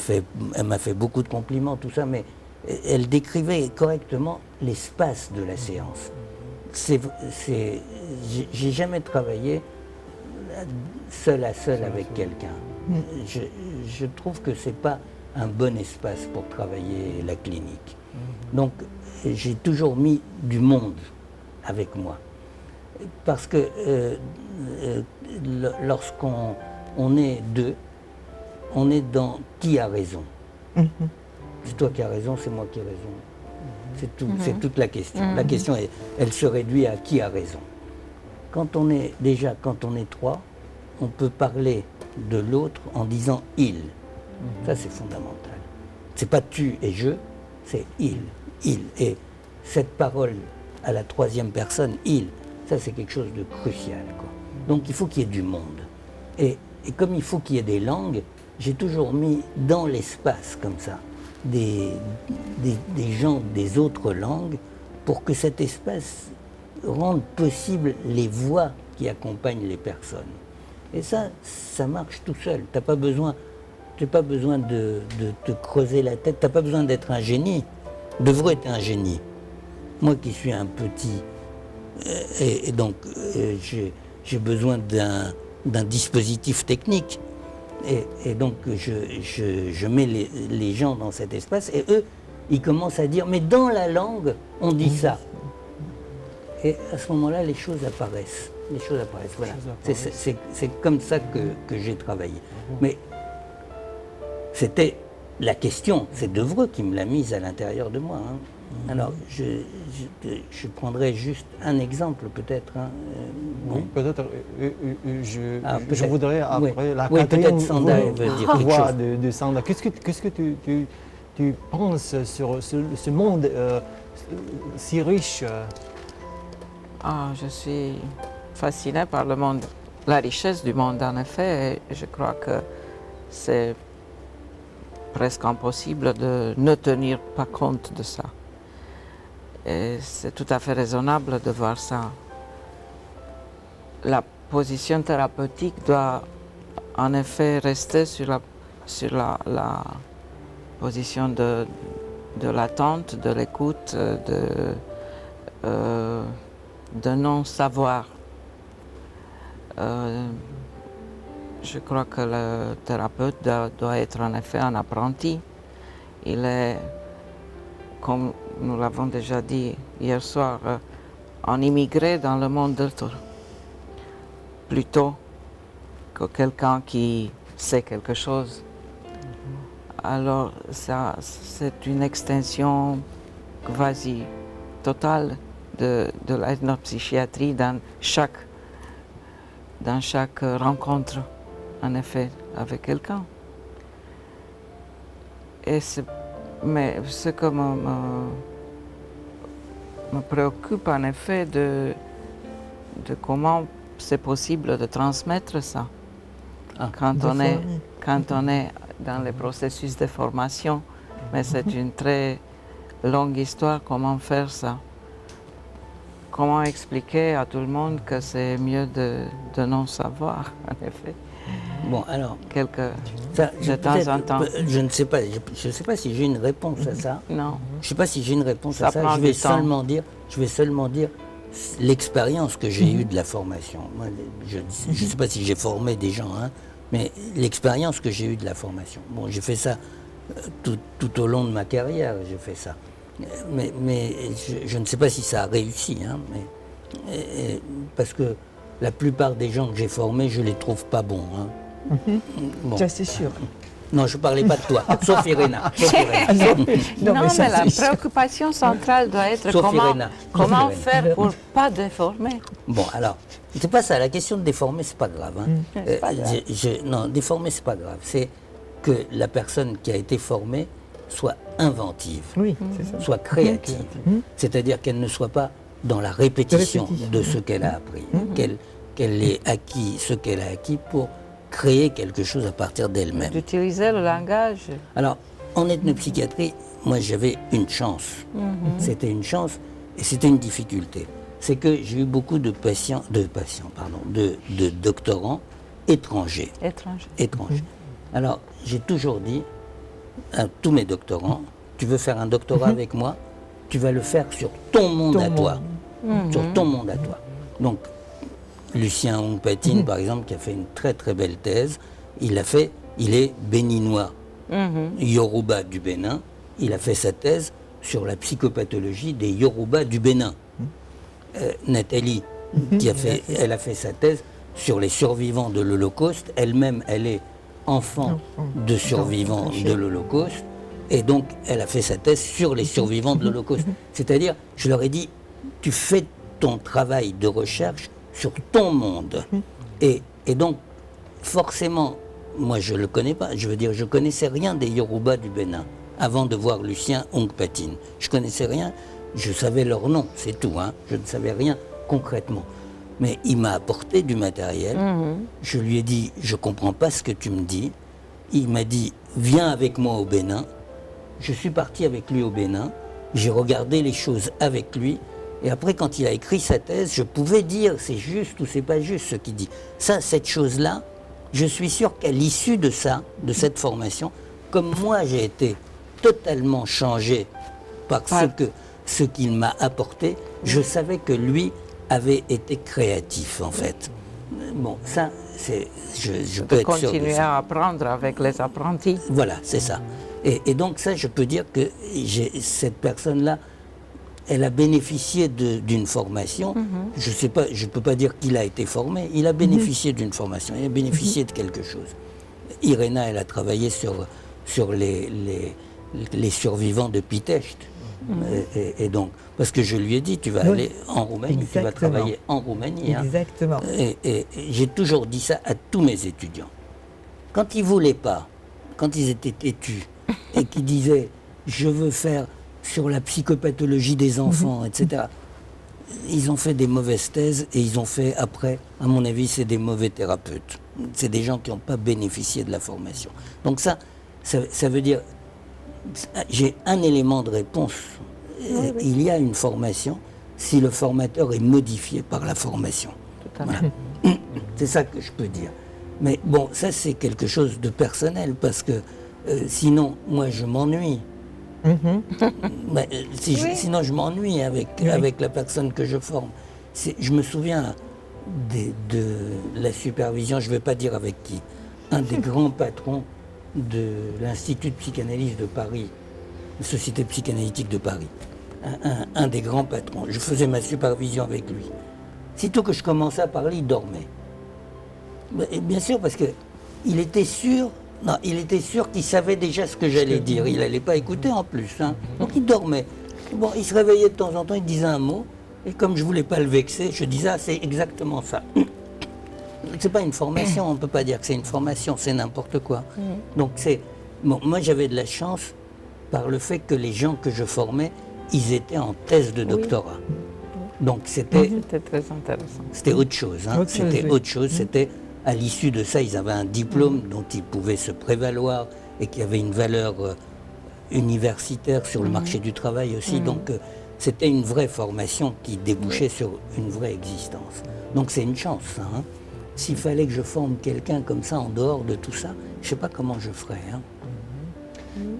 m'a fait beaucoup de compliments, tout ça, mais elle décrivait correctement l'espace de la séance. J'ai jamais travaillé seul à seul avec quelqu'un. Je trouve que c'est pas un bon espace pour travailler la clinique. Donc j'ai toujours mis du monde avec moi. Parce que lorsqu'on est deux, on est dans qui a raison. C'est toi qui as raison, c'est moi qui ai raison. C'est tout, c'est toute la question. La question, elle se réduit à qui a raison. Quand on est 3, on peut parler de l'autre en disant il. Ça, c'est fondamental. C'est pas tu et je, c'est il. Et cette parole à la troisième personne, il, ça c'est quelque chose de crucial, quoi. Donc il faut qu'il y ait du monde. Et comme il faut qu'il y ait des langues, j'ai toujours mis dans l'espace comme ça des gens des autres langues pour que cet espace rende possible les voix qui accompagnent les personnes. Et ça marche tout seul. Tu n'as pas besoin de te creuser la tête, tu n'as pas besoin d'être un génie. Devreux être un génie. Moi qui suis un petit, et donc j'ai besoin d'un dispositif technique. Et donc je mets les gens dans cet espace et eux, ils commencent à dire, mais dans la langue, on dit ça. Et à ce moment-là, les choses apparaissent. Voilà. C'est comme ça que j'ai travaillé. Mais c'était la question, c'est Devreux qui me l'a mise à l'intérieur de moi. Hein. Alors, je prendrai juste un exemple, peut-être. Hein. Oui, peut-être. Je voudrais, après la quatrième voix de Sanda, qu'est-ce que tu penses sur ce monde si riche? Je suis fascinée par le monde, la richesse du monde, en effet. Et je crois que c'est presque impossible de ne tenir pas compte de ça. Et c'est tout à fait raisonnable de voir ça. La position thérapeutique doit en effet rester sur la position de l'attente, de l'écoute, de non-savoir. Je crois que le thérapeute doit être en effet un apprenti. Il est, comme nous l'avons déjà dit hier soir, un immigré dans le monde d'autres, plutôt que quelqu'un qui sait quelque chose. alors ça, c'est une extension quasi totale de l'ethnopsychiatrie dans chaque rencontre, en effet, avec quelqu'un. Mais ce que me préoccupe, en effet, de comment c'est possible de transmettre ça quand on est dans le processus de formation. Mais c'est une très longue histoire, comment faire ça. Comment expliquer à tout le monde que c'est mieux de non savoir, en effet. Bon, alors, de temps en temps. Je ne sais pas, je sais pas si j'ai une réponse à ça. Non. Je ne sais pas si j'ai une réponse à ça. Prend Je vais seulement dire l'expérience que j'ai eue de la formation. Moi, je ne sais pas si j'ai formé des gens, hein, mais l'expérience que j'ai eue de la formation. Bon, j'ai fait ça tout au long de ma carrière, j'ai fait ça. Mais je ne sais pas si ça a réussi, hein, parce que la plupart des gens que j'ai formés, je ne les trouve pas bons. Hein. Bon. Ça, c'est sûr. Non, je ne parlais pas de toi, sauf Irena. Non, mais la préoccupation centrale doit être comment faire pour ne pas déformer. Bon, alors, c'est pas ça, la question de déformer, c'est pas grave. Hein. Non, déformer, c'est pas grave. C'est que la personne qui a été formée soit inventive, soit créative. C'est-à-dire qu'elle ne soit pas dans la répétition de ce qu'elle a appris, qu'elle ait acquis ce qu'elle a acquis pour créer quelque chose à partir d'elle-même. D'utiliser le langage. Alors, en ethnopsychiatrie, moi j'avais une chance. C'était une chance et c'était une difficulté. C'est que j'ai eu beaucoup de doctorants étrangers. Alors, j'ai toujours dit à tous mes doctorants, tu veux faire un doctorat avec moi, tu vas le faire sur ton monde à toi. Sur ton monde à toi. Donc, Lucien Ongpatin, par exemple, qui a fait une très très belle thèse, il est béninois, Yoruba du Bénin. Il a fait sa thèse sur la psychopathologie des Yoruba du Bénin. Nathalie, elle a fait sa thèse sur les survivants de l'Holocauste. Elle-même, elle est enfant de survivants de l'Holocauste. Et donc, elle a fait sa thèse sur les survivants de l'Holocauste. C'est-à-dire, je leur ai dit, tu fais ton travail de recherche sur ton monde. Et donc, forcément, moi je ne le connais pas. Je veux dire, je ne connaissais rien des Yoruba du Bénin avant de voir Lucien Ongpatin. Je ne connaissais rien, je savais leur nom, c'est tout. Hein. Je ne savais rien concrètement. Mais il m'a apporté du matériel. Je lui ai dit, je ne comprends pas ce que tu me dis. Il m'a dit, viens avec moi au Bénin. Je suis parti avec lui au Bénin. J'ai regardé les choses avec lui. Et après, quand il a écrit sa thèse, je pouvais dire c'est juste ou c'est pas juste ce qu'il dit. Ça, cette chose-là, je suis sûr qu'à l'issue de ça, de cette formation, comme moi j'ai été totalement changé par ce qu'il m'a apporté, je savais que lui avait été créatif en fait. Bon, ça, je peux être sûr de ça. Continuer à apprendre avec les apprentis. Voilà, c'est ça. Et donc ça, je peux dire que cette personne-là, elle a bénéficié d'une formation. Je sais pas, je ne peux pas dire qu'il a été formé. Il a bénéficié d'une formation. Il a bénéficié de quelque chose. Irena, elle a travaillé sur les survivants de Pitești. Et donc, parce que je lui ai dit, tu vas aller en Roumanie, tu vas travailler en Roumanie. Hein. Exactement. Et j'ai toujours dit ça à tous mes étudiants. Quand ils ne voulaient pas, quand ils étaient têtus, et qu'ils disaient, je veux faire sur la psychopathologie des enfants, etc. Ils ont fait des mauvaises thèses et ils ont fait après, à mon avis, c'est des mauvais thérapeutes. C'est des gens qui n'ont pas bénéficié de la formation. Donc ça veut dire, j'ai un élément de réponse. Il y a une formation si le formateur est modifié par la formation. Voilà. C'est ça que je peux dire. Mais bon, ça c'est quelque chose de personnel parce que sinon, moi je m'ennuie. Sinon je m'ennuie avec la personne que je forme. Je me souviens de la supervision, je ne vais pas dire avec qui, un des grands patrons de l'Institut de psychanalyse de Paris, la Société psychanalytique de Paris, un des grands patrons. Je faisais ma supervision avec lui. Sitôt que je commençais à parler, il dormait. Et bien sûr, parce qu'il était sûr Non, il était sûr qu'il savait déjà ce que j'allais dire. Il n'allait pas écouter en plus. Hein. Donc il dormait. Bon, il se réveillait de temps en temps, il disait un mot. Et comme je ne voulais pas le vexer, je disais, ah, c'est exactement ça. C'est pas une formation, on ne peut pas dire que c'est une formation, c'est n'importe quoi. Donc bon, moi j'avais de la chance par le fait que les gens que je formais, ils étaient en thèse de doctorat. Donc c'était très intéressant. C'était autre chose. Hein. C'était autre chose. C'était à l'issue de ça, ils avaient un diplôme dont ils pouvaient se prévaloir et qui avait une valeur universitaire sur le marché du travail aussi. Donc c'était une vraie formation qui débouchait sur une vraie existence. Donc c'est une chance, ça. Hein. S'il fallait que je forme quelqu'un comme ça en dehors de tout ça, je ne sais pas comment je ferais. Hein.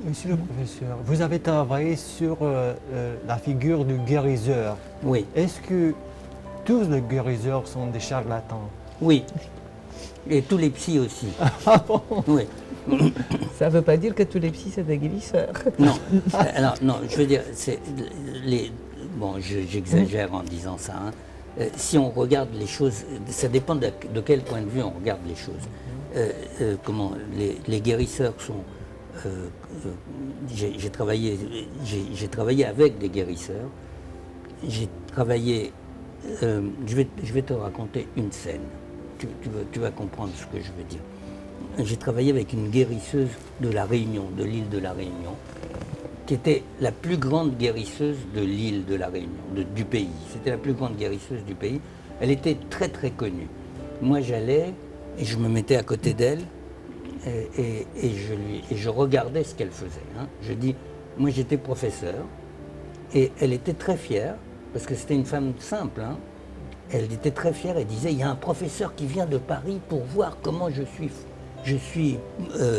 Monsieur le professeur, vous avez travaillé sur la figure du guérisseur. Oui. Est-ce que tous les guérisseurs sont des charlatans? Oui. Et tous les psys aussi. Ah bon? Oui. Ça ne veut pas dire que tous les psys, c'est des guérisseurs. Non. Alors, non, je veux dire, bon, j'exagère en disant ça. Hein. Si on regarde les choses, ça dépend de quel point de vue on regarde les choses. Comment les guérisseurs sont... j'ai travaillé avec des guérisseurs. J'ai travaillé... je vais te raconter une scène. Tu vas comprendre ce que je veux dire. J'ai travaillé avec une guérisseuse de La Réunion, de l'île de La Réunion, qui était la plus grande guérisseuse de l'île de La Réunion, du pays. C'était la plus grande guérisseuse du pays. Elle était très très connue. Moi j'allais et je me mettais à côté d'elle et je regardais ce qu'elle faisait. Hein. Je dis, moi j'étais professeur et elle était très fière, parce que c'était une femme simple. Hein. Elle était très fière et disait, il y a un professeur qui vient de Paris pour voir comment je suis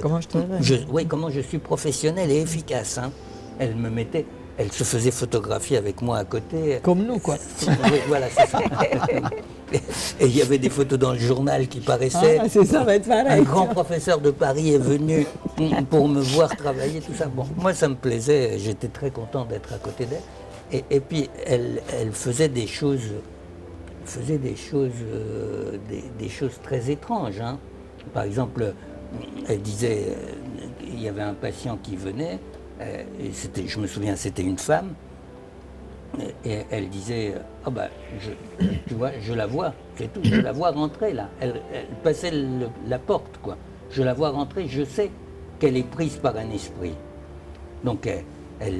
comment je travaille. Oui, comment je suis professionnel et efficace. Hein. Elle se faisait photographier avec moi à côté. Comme nous, quoi. Oui, voilà, c'est ça. Et il y avait des photos dans le journal qui paraissaient. Ah, c'est ça, va être pareil. Un grand professeur de Paris est venu pour me voir travailler, tout ça. Bon, moi, ça me plaisait. J'étais très content d'être à côté d'elle. Et puis, elle faisait des choses, des choses très étranges. Hein. Par exemple, elle disait, il y avait un patient qui venait, et je me souviens, c'était une femme, et elle disait, ah bah, tu vois, je la vois, c'est tout, je la vois rentrer là. Elle passait la porte, quoi. Je la vois rentrer, je sais qu'elle est prise par un esprit. Donc elle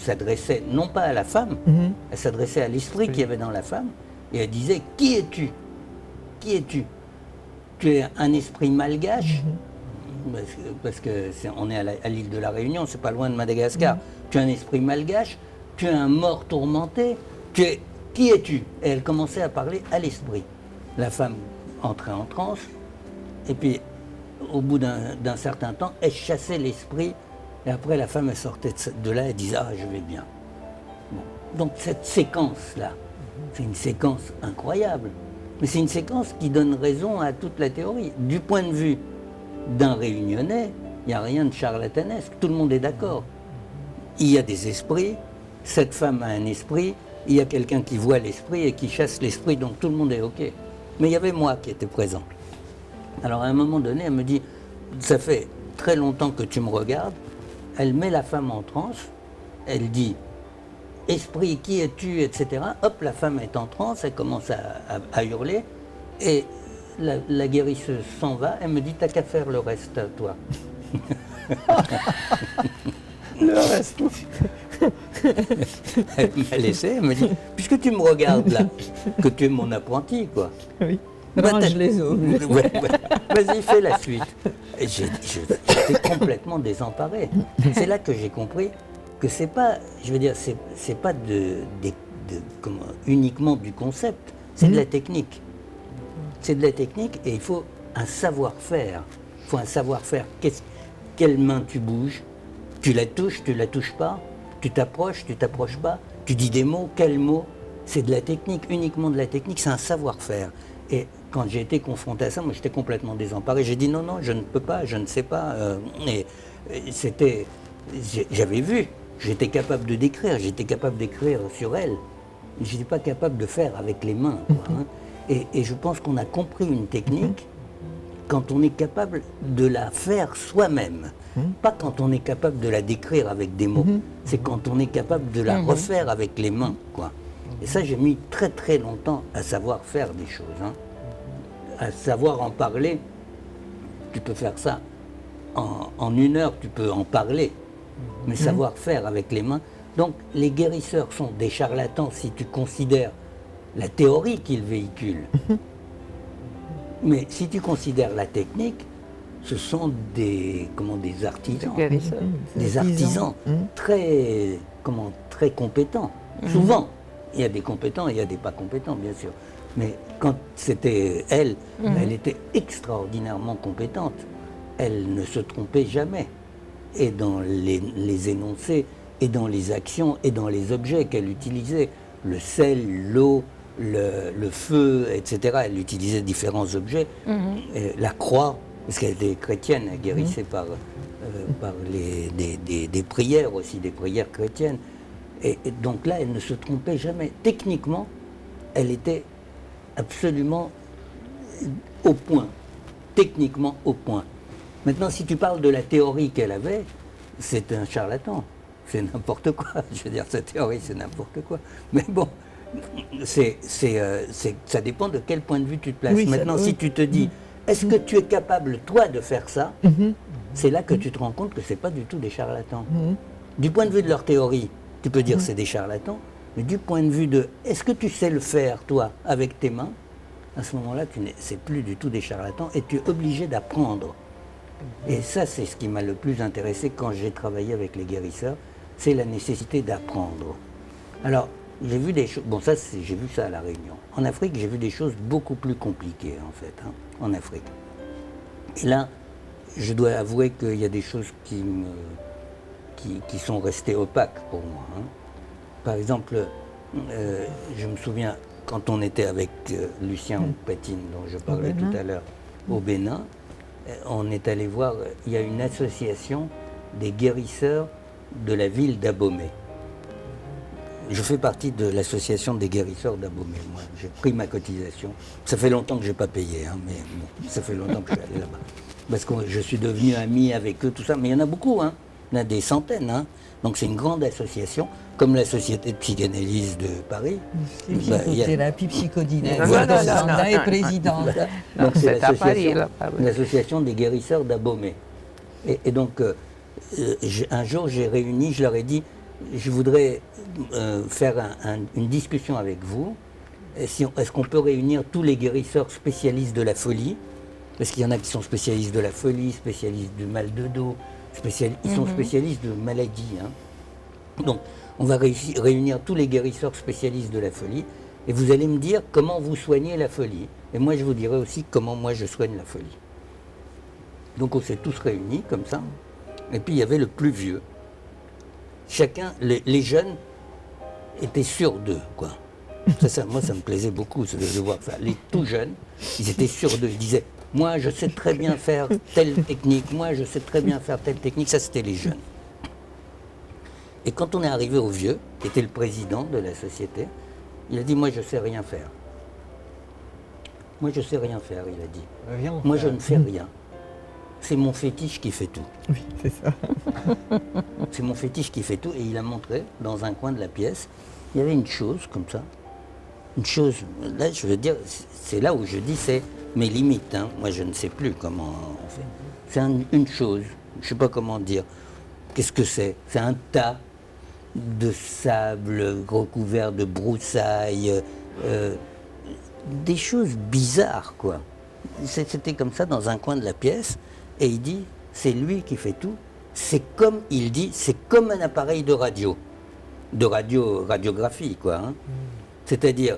s'adressait non pas à la femme, elle s'adressait à l'esprit qu'il y avait dans la femme, et elle disait, qui es-tu? Qui es-tu? Tu es un esprit malgache, parce que on est à l'île de la Réunion, c'est pas loin de Madagascar. Tu es un esprit malgache, tu es un mort tourmenté, qui es-tu? Et elle commençait à parler à l'esprit. La femme entrait en transe, et puis au bout d'un certain temps, elle chassait l'esprit, et après la femme elle sortait de là et disait, ah, je vais bien. Bon. Donc cette séquence-là, c'est une séquence incroyable. Mais c'est une séquence qui donne raison à toute la théorie. Du point de vue d'un Réunionnais, il n'y a rien de charlatanesque, tout le monde est d'accord. Il y a des esprits, cette femme a un esprit, il y a quelqu'un qui voit l'esprit et qui chasse l'esprit, donc tout le monde est OK. Mais il y avait moi qui était présent. Alors à un moment donné, elle me dit, ça fait très longtemps que tu me regardes. Elle met la femme en transe, elle dit, esprit, qui es-tu, etc. Hop, la femme est en transe, elle commence à hurler, et la guérisseuse s'en va, elle me dit, t'as qu'à faire le reste, toi. Le reste. Elle m'a laissé, elle me dit, puisque tu me regardes là, que tu es mon apprenti, quoi. Oui. Bah, Range les os. Ouais, vas-y, fais la suite. Et j'étais complètement désemparé. C'est là que j'ai compris que c'est pas, je veux dire, c'est pas uniquement du concept, c'est de la technique. C'est de la technique et il faut un savoir-faire. Il faut un savoir-faire. Quelle main tu bouges? Tu la touches pas? Tu t'approches pas? Tu dis des mots? Quels mots? C'est de la technique, uniquement de la technique, c'est un savoir-faire. Et quand j'ai été confronté à ça, moi j'étais complètement désemparé. J'ai dit non, je ne peux pas, je ne sais pas. J'avais vu. J'étais capable de décrire, sur elle. Je n'étais pas capable de faire avec les mains. Quoi, hein. Et je pense qu'on a compris une technique quand on est capable de la faire soi-même. Pas quand on est capable de la décrire avec des mots. C'est quand on est capable de la refaire avec les mains, quoi. Et ça, j'ai mis très très longtemps à savoir faire des choses, hein. À savoir en parler. Tu peux faire ça en 1 heure, tu peux en parler. Mais savoir faire avec les mains. Donc les guérisseurs sont des charlatans si tu considères la théorie qu'ils véhiculent. Mais si tu considères la technique, ce sont des artisans, des artisans très compétents. Souvent, il y a des compétents et il y a des pas compétents, bien sûr. Mais quand c'était elle, elle était extraordinairement compétente. Elle ne se trompait jamais. Et dans les énoncés, et dans les actions, et dans les objets qu'elle utilisait. Le sel, l'eau, le feu, etc. Elle utilisait différents objets. La croix, parce qu'elle était chrétienne, elle guérissait par des prières aussi, des prières chrétiennes. Et donc là, elle ne se trompait jamais. Techniquement, elle était absolument au point. Techniquement au point. Maintenant, si tu parles de la théorie qu'elle avait, c'est un charlatan. C'est n'importe quoi. Je veux dire, cette théorie, c'est n'importe quoi. Mais bon, ça dépend de quel point de vue tu te places. Maintenant, si tu te dis, est-ce que tu es capable, toi, de faire ça, c'est là que tu te rends compte que ce n'est pas du tout des charlatans. Du point de vue de leur théorie, tu peux dire c'est des charlatans, mais du point de vue de, est-ce que tu sais le faire, toi, avec tes mains, à ce moment-là, c'est plus du tout des charlatans et tu es obligé d'apprendre. Et ça, c'est ce qui m'a le plus intéressé quand j'ai travaillé avec les guérisseurs, c'est la nécessité d'apprendre. Alors, j'ai vu des choses, bon ça, j'ai vu ça à La Réunion. En Afrique, j'ai vu des choses beaucoup plus compliquées, en fait, hein, en Afrique. Et là, je dois avouer qu'il y a des choses qui sont restées opaques pour moi, hein. Par exemple, je me souviens, quand on était avec Lucien Oupatine, dont je parlais tout à l'heure, au Bénin, on est allé voir, il y a une association des guérisseurs de la ville d'Abomey. Je fais partie de l'association des guérisseurs d'Abomey. Moi, j'ai pris ma cotisation. Ça fait longtemps que je n'ai pas payé, hein, mais bon, ça fait longtemps que je suis allé là-bas. Parce que je suis devenu ami avec eux, tout ça. Mais il y en a beaucoup, hein. Il y en a des centaines, hein. Donc c'est une grande association, comme la Société de psychanalyse de Paris. Psychothérapie psychodynamique. Voilà. Et président. Voilà. Donc C'est c'est à Paris, là. l'association des guérisseurs d'Abomey. Et donc, un jour, j'ai réuni, je leur ai dit, je voudrais faire une discussion avec vous. Est-ce qu'on peut réunir tous les guérisseurs spécialistes de la folie? Parce qu'il y en a qui sont spécialistes de la folie, spécialistes du mal de dos, ils sont spécialistes de maladies, hein. Donc, on va réunir tous les guérisseurs spécialistes de la folie et vous allez me dire comment vous soignez la folie. Et moi, je vous dirai aussi comment moi je soigne la folie. Donc, on s'est tous réunis comme ça. Et puis, il y avait le plus vieux. Chacun, les jeunes étaient sûrs d'eux, quoi. Ça, moi, ça me plaisait beaucoup de voir ça. Les tout jeunes, ils étaient sûrs d'eux. Ils disaient, moi, je sais très bien faire telle technique. Moi, je sais très bien faire telle technique. Ça, c'était les jeunes. Et quand on est arrivé au vieux, qui était le président de la société, il a dit, moi, je ne sais rien faire. Moi, je ne sais rien faire, il a dit. Moi, je ne fais rien. C'est mon fétiche qui fait tout. Oui, c'est ça. C'est mon fétiche qui fait tout. Et il a montré, dans un coin de la pièce, il y avait une chose comme ça. Une chose, là, je veux dire, c'est là où je dis, c'est mes limites, hein. Moi, je ne sais plus comment on fait. C'est une chose, je ne sais pas comment dire. Qu'est-ce que c'est? C'est un tas de sable recouvert de broussailles, des choses bizarres, quoi. C'était comme ça dans un coin de la pièce, et il dit, c'est lui qui fait tout. C'est comme, il dit, c'est comme un appareil de radiographie, quoi, hein. C'est-à-dire,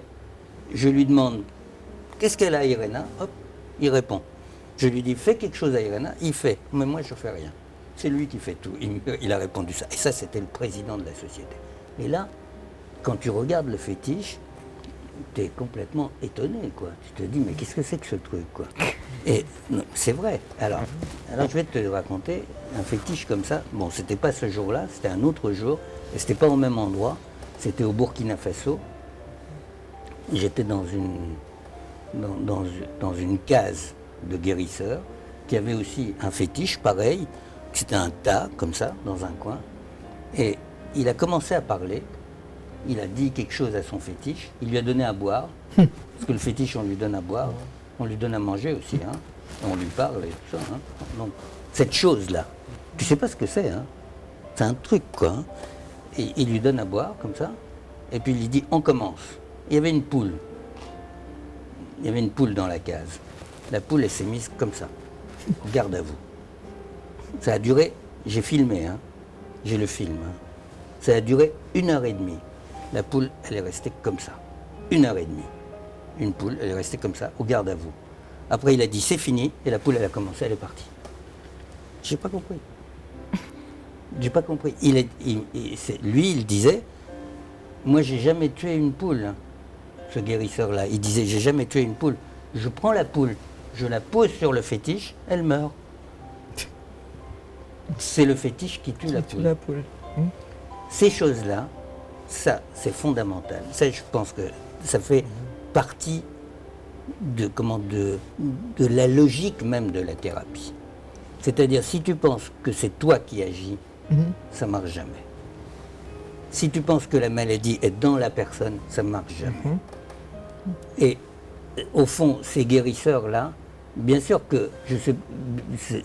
je lui demande, qu'est-ce qu'elle a, Irena? Hop, il répond. Je lui dis, fais quelque chose à Irena, il fait. Mais moi, je ne fais rien. C'est lui qui fait tout. Il a répondu ça. Et ça, c'était le président de la société. Et là, quand tu regardes le fétiche, tu es complètement étonné, quoi. Tu te dis, mais qu'est-ce que c'est que ce truc, quoi? Et c'est vrai. Alors, je vais te raconter un fétiche comme ça. Bon, c'était pas ce jour-là, c'était un autre jour. Et c'était pas au même endroit. C'était au Burkina Faso. J'étais dans une case de guérisseurs qui avaient aussi un fétiche pareil. C'était un tas, comme ça, dans un coin. Et il a commencé à parler. Il a dit quelque chose à son fétiche. Il lui a donné à boire. Parce que le fétiche, on lui donne à boire. On lui donne à manger aussi. Hein. On lui parle et tout ça. Hein. Donc, cette chose-là, tu sais pas ce que c'est. Hein. C'est un truc, quoi. Hein. Et il lui donne à boire, comme ça. Et puis il lui dit, on commence. Il y avait une poule. Il y avait une poule dans la case. La poule, elle s'est mise comme ça. Garde à vous. Ça a duré, j'ai filmé, hein. J'ai le film. Hein. Ça a duré 1h30. La poule, elle est restée comme ça. 1h30. Une poule, elle est restée comme ça, au garde à vous. Après, il a dit, c'est fini, et la poule, elle a commencé, elle est partie. J'ai pas compris. J'ai pas compris. Lui, il disait, moi, j'ai jamais tué une poule. Hein, ce guérisseur-là, il disait, j'ai jamais tué une poule. Je prends la poule, je la pose sur le fétiche, elle meurt. C'est le fétiche qui tue la poule. Ces choses-là, ça, c'est fondamental. Ça, je pense que ça fait partie de la logique même de la thérapie. C'est-à-dire, si tu penses que c'est toi qui agis, ça ne marche jamais. Si tu penses que la maladie est dans la personne, ça ne marche jamais. Et au fond, ces guérisseurs-là, bien sûr que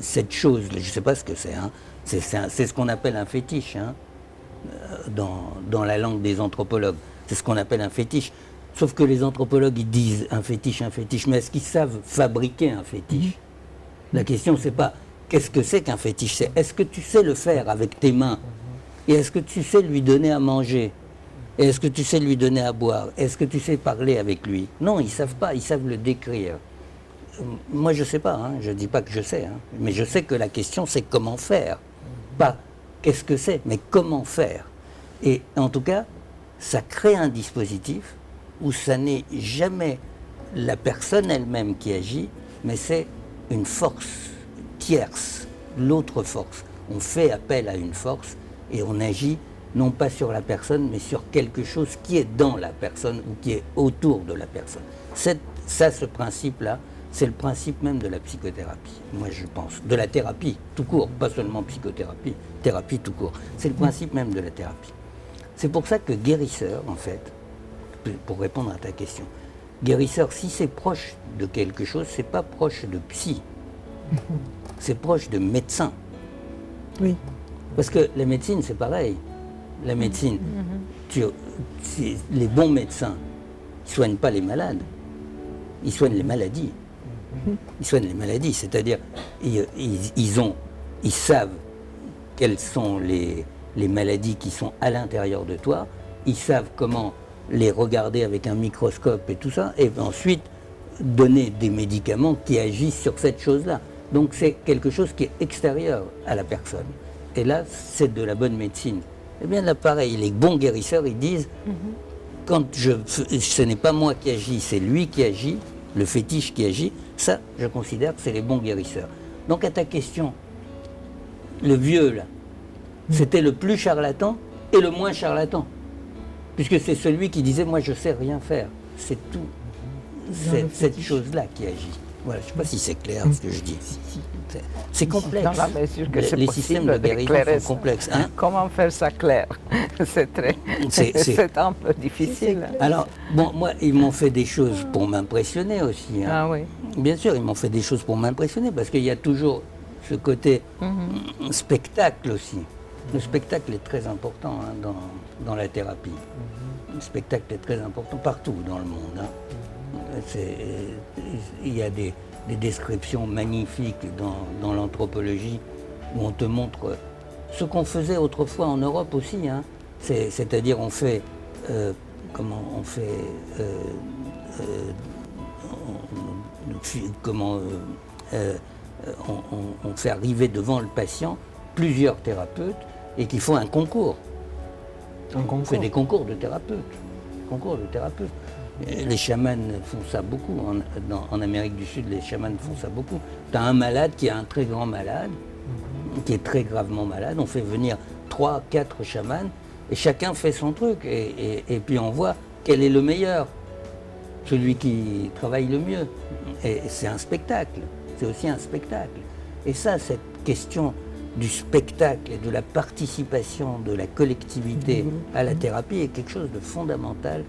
cette chose, je ne sais pas ce que c'est, hein, c'est ce qu'on appelle un fétiche, hein, dans la langue des anthropologues. C'est ce qu'on appelle un fétiche. Sauf que les anthropologues, ils disent un fétiche, mais est-ce qu'ils savent fabriquer un fétiche? La question, c'est pas qu'est-ce que c'est qu'un fétiche, c'est est-ce que tu sais le faire avec tes mains? Et est-ce que tu sais lui donner à manger? Et est-ce que tu sais lui donner à boire? Est-ce que tu sais parler avec lui? Non, ils ne savent pas, ils savent le décrire. Moi, je ne sais pas, hein, je ne dis pas que je sais, hein, mais je sais que la question, c'est comment faire. Pas qu'est-ce que c'est, mais comment faire. Et en tout cas, ça crée un dispositif où ça n'est jamais la personne elle-même qui agit, mais c'est une force tierce, l'autre force. On fait appel à une force et on agit non pas sur la personne, mais sur quelque chose qui est dans la personne ou qui est autour de la personne. Ce principe-là, c'est le principe même de la psychothérapie, moi je pense. De la thérapie, tout court, pas seulement psychothérapie, thérapie tout court. C'est le principe même de la thérapie. C'est pour ça que guérisseur, en fait, pour répondre à ta question, guérisseur, si c'est proche de quelque chose, c'est pas proche de psy, c'est proche de médecin. Oui. Parce que la médecine, c'est pareil. La médecine, les bons médecins ne soignent pas les malades, ils soignent les maladies. Ils soignent les maladies, c'est-à-dire ils savent quelles sont les maladies qui sont à l'intérieur de toi, ils savent comment les regarder avec un microscope et tout ça, et ensuite donner des médicaments qui agissent sur cette chose-là. Donc c'est quelque chose qui est extérieur à la personne. Et là, c'est de la bonne médecine. Eh bien là, pareil, les bons guérisseurs, ils disent, quand ce n'est pas moi qui agis, c'est lui qui agit, le fétiche qui agit, ça, je considère que c'est les bons guérisseurs. Donc à ta question, le vieux, là, c'était le plus charlatan et le moins charlatan. Puisque c'est celui qui disait, moi je sais rien faire. C'est tout. C'est cette chose-là qui agit. Voilà, je ne sais pas si c'est clair ce que je dis. C'est complexe. Dans la mesure que c'est les systèmes de guérison sont complexes. Hein? Comment faire ça clair? C'est un peu difficile. Alors, bon, moi, ils m'ont fait des choses pour m'impressionner aussi. Hein. Ah oui. Bien sûr, ils m'ont fait des choses pour m'impressionner, parce qu'il y a toujours ce côté spectacle aussi. Le spectacle est très important, hein, dans la thérapie. Le spectacle est très important partout dans le monde. Hein. Il y a des descriptions magnifiques dans l'anthropologie où on te montre ce qu'on faisait autrefois en Europe aussi. Hein. C'est-à-dire on fait on fait arriver devant le patient plusieurs thérapeutes et qui font un concours. On fait des concours de thérapeutes. Les chamans font ça beaucoup. En Amérique du Sud, les chamans font ça beaucoup. Tu as un malade qui est un très grand malade, qui est très gravement malade. On fait venir 3, 4 chamans et chacun fait son truc. Et puis on voit quel est le meilleur, celui qui travaille le mieux. Et c'est un spectacle. c'est aussi un spectacle. Et ça, cette question du spectacle et de la participation de la collectivité à la thérapie est quelque chose de fondamental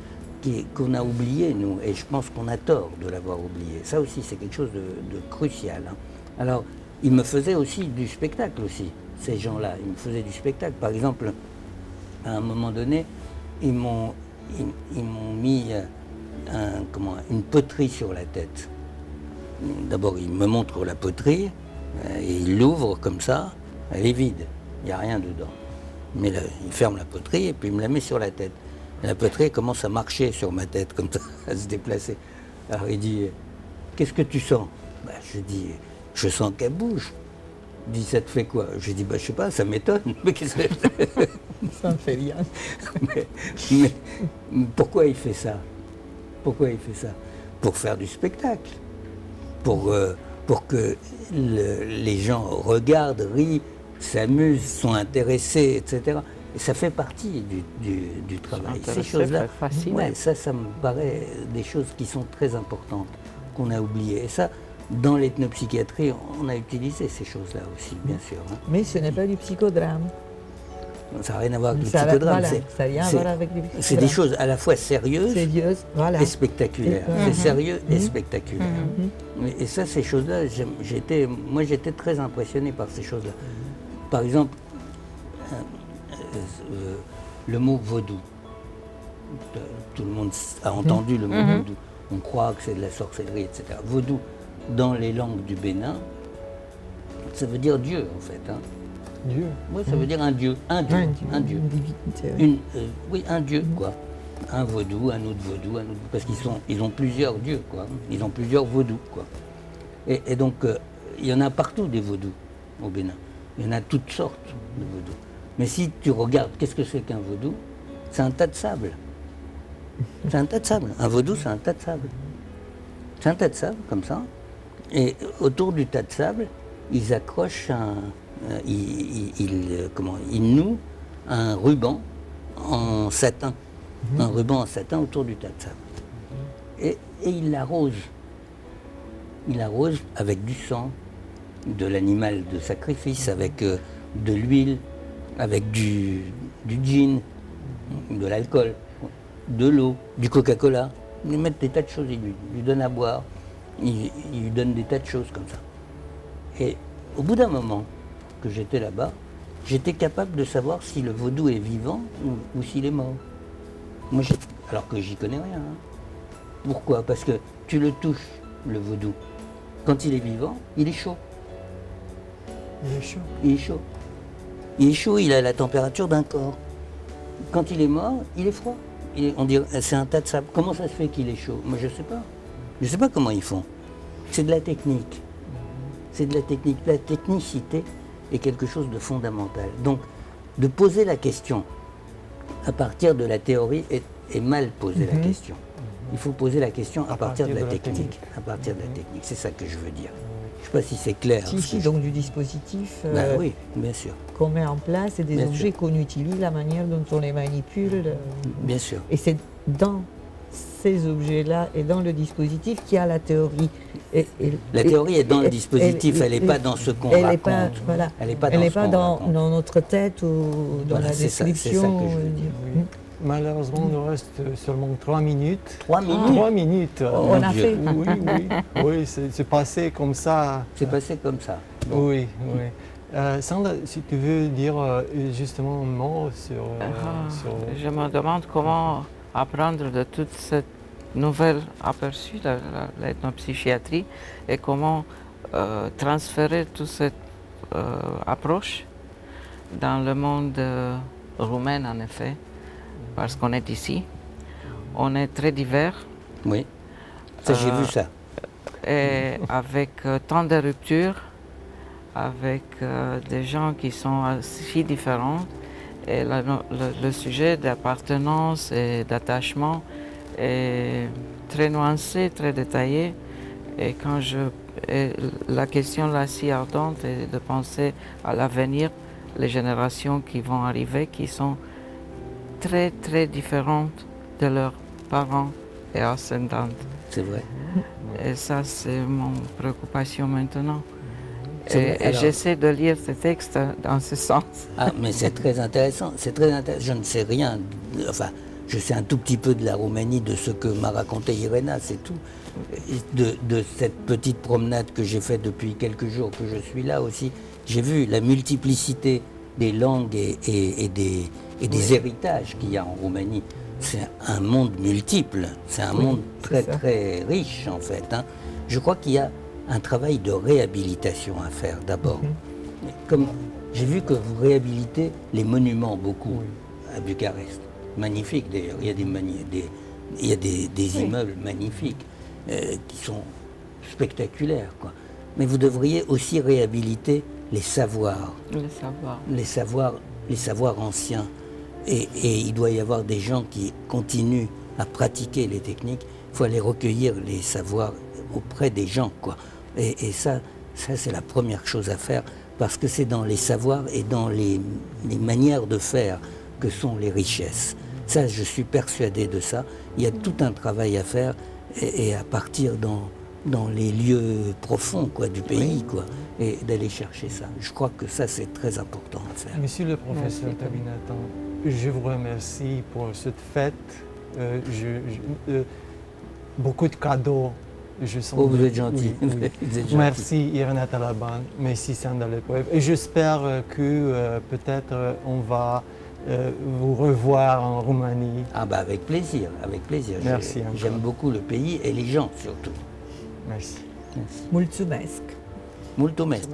qu'on a oublié, nous, et je pense qu'on a tort de l'avoir oublié. Ça aussi, c'est quelque chose de crucial. Hein. Alors, ils me faisaient aussi du spectacle aussi, ces gens-là. Ils me faisaient du spectacle. Par exemple, à un moment donné, ils m'ont mis une poterie sur la tête. D'abord, ils me montrent la poterie, et ils l'ouvrent comme ça, elle est vide, il n'y a rien dedans. Mais là, ils ferment la poterie et puis ils me la mettent sur la tête. Et la poterie commence à marcher sur ma tête, comme ça, à se déplacer. Alors il dit, qu'est-ce que tu sens? Je dis, je sens qu'elle bouge. Il dit, ça te fait quoi? Je dis, je sais pas, ça m'étonne. Mais qu'est-ce que Ça me fait rien. mais pourquoi il fait ça? Pourquoi il fait ça? Pour faire du spectacle. Pour que les gens regardent, rient, s'amusent, sont intéressés, etc. Et ça fait partie du travail. Ces choses-là, ouais, ça me paraît des choses qui sont très importantes, qu'on a oubliées. Et ça, dans l'ethnopsychiatrie, on a utilisé ces choses-là aussi, bien sûr. Hein. Mais ce n'est pas du psychodrame. Ça n'a rien à voir avec le psychodrame. Voilà, ça n'a rien à voir avec le psychodrame. C'est des choses à la fois sérieuses voilà. et spectaculaires. C'est sérieux et spectaculaire. Et ça, ces choses-là, moi j'étais très impressionné par ces choses-là. Par exemple, le mot vaudou. Tout le monde a entendu le mot vaudou. On croit que c'est de la sorcellerie, etc. Vaudou, dans les langues du Bénin, ça veut dire Dieu, en fait. Hein. Dieu. Oui, ça veut dire un Dieu. Un Dieu. Une divinité. Oui, un Dieu, quoi. Un vaudou, un autre vaudou, un autre... Parce qu'ils ont plusieurs dieux, quoi. Ils ont plusieurs vaudous, quoi. Et donc, il y en a partout des vaudous au Bénin. Il y en a toutes sortes de vaudous. Mais si tu regardes, qu'est-ce que c'est qu'un vaudou? C'est un tas de sable. C'est un tas de sable. Un vaudou, c'est un tas de sable. C'est un tas de sable, comme ça. Et autour du tas de sable, ils accrochent ils nouent un ruban en satin. Un ruban en satin autour du tas de sable. Et ils l'arrosent. Ils l'arrosent avec du sang de l'animal de sacrifice, avec de l'huile, avec du gin, de l'alcool, de l'eau, du Coca-Cola. Ils mettent des tas de choses, ils lui donnent à boire, ils lui donnent des tas de choses comme ça. Et au bout d'un moment que j'étais là-bas, j'étais capable de savoir si le vaudou est vivant ou s'il est mort. Moi, alors que j'y connais rien. Hein. Pourquoi? Parce que tu le touches, le vaudou. Quand il est vivant, il est chaud. Il est chaud. Il est chaud. Il est chaud, il a la température d'un corps. Quand il est mort, il est froid. On dirait, c'est un tas de sable. Comment ça se fait qu'il est chaud? Moi, je ne sais pas. Je ne sais pas comment ils font. C'est de la technique. C'est de la technique. La technicité est quelque chose de fondamental. Donc, de poser la question à partir de la théorie est mal poser la question. Il faut poser la question à partir de la technique. À partir de la technique. C'est ça que je veux dire. Je ne sais pas si c'est clair. Si, donc du dispositif oui, bien sûr. Qu'on met en place et des bien objets sûr. qu'on utilise, la manière dont on les manipule. Bien sûr. Et c'est dans ces objets-là et dans le dispositif qu'il y a la théorie. La théorie est dans le dispositif, elle n'est pas dans ce qu'on raconte. Elle n'est pas dans notre tête ou dans la description. C'est ça que je veux dire. Oui. Malheureusement, il nous reste seulement 3 minutes. 3 minutes 3 minutes. On a fait. Oui, c'est passé comme ça. C'est passé comme ça. Bon. Oui. Sandra, si tu veux dire justement un mot sur... Je me demande comment apprendre de toute cette nouvelle aperçue de l'ethnopsychiatrie et comment transférer toute cette approche dans le monde roumain, en effet, parce qu'on est ici. On est très divers. Oui, ça j'ai vu ça. Et avec tant de ruptures, avec des gens qui sont si différents. Et le sujet d'appartenance et d'attachement est très nuancé, très détaillé. Et la question là si ardente est de penser à l'avenir, les générations qui vont arriver, qui sont très très différentes de leurs parents et ascendantes. C'est vrai. Et ça, c'est mon préoccupation maintenant. C'est vrai, Et j'essaie de lire ces textes dans ce sens. Ah, mais c'est très intéressant, c'est très intéressant. Je ne sais rien, enfin, je sais un tout petit peu de la Roumanie, de ce que m'a raconté Irena, c'est tout. De cette petite promenade que j'ai faite depuis quelques jours, que je suis là aussi, j'ai vu la multiplicité des langues et des héritages qu'il y a en Roumanie. C'est un monde multiple, c'est un monde très très riche en fait. Hein. Je crois qu'il y a un travail de réhabilitation à faire d'abord. Comme j'ai vu que vous réhabilitez les monuments beaucoup à Bucarest. Magnifique d'ailleurs, il y a des immeubles magnifiques qui sont spectaculaires, quoi. Mais vous devriez aussi réhabiliter les savoirs. Les savoirs anciens. Et il doit y avoir des gens qui continuent à pratiquer les techniques. Il faut aller recueillir les savoirs auprès des gens, quoi. Et ça c'est la première chose à faire, parce que c'est dans les savoirs et dans les manières de faire que sont les richesses. Ça, je suis persuadé de ça. Il y a tout un travail à faire et à partir dans les lieux profonds, quoi, du pays, quoi, et d'aller chercher ça. Je crois que ça, c'est très important à faire. Monsieur le professeur Tobin-Nathan, je vous remercie pour cette fête. Beaucoup de cadeaux. Oh, vous êtes gentil. Oui, oui. Vous êtes gentil. Merci Irena Talaban, merci Sandra Lepreuve. Et j'espère que peut-être on va vous revoir en Roumanie. Ah bah avec plaisir, avec plaisir. Merci encore. J'aime beaucoup le pays et les gens surtout. Merci. Merci. Mulțumesc. Mulțumesc.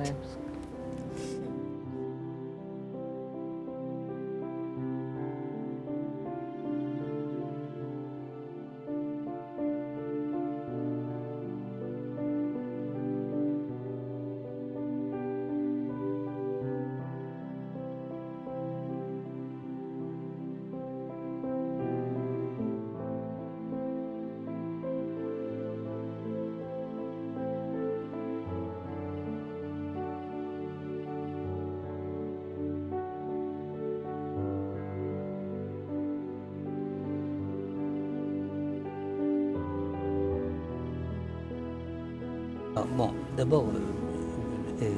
Bon, d'abord,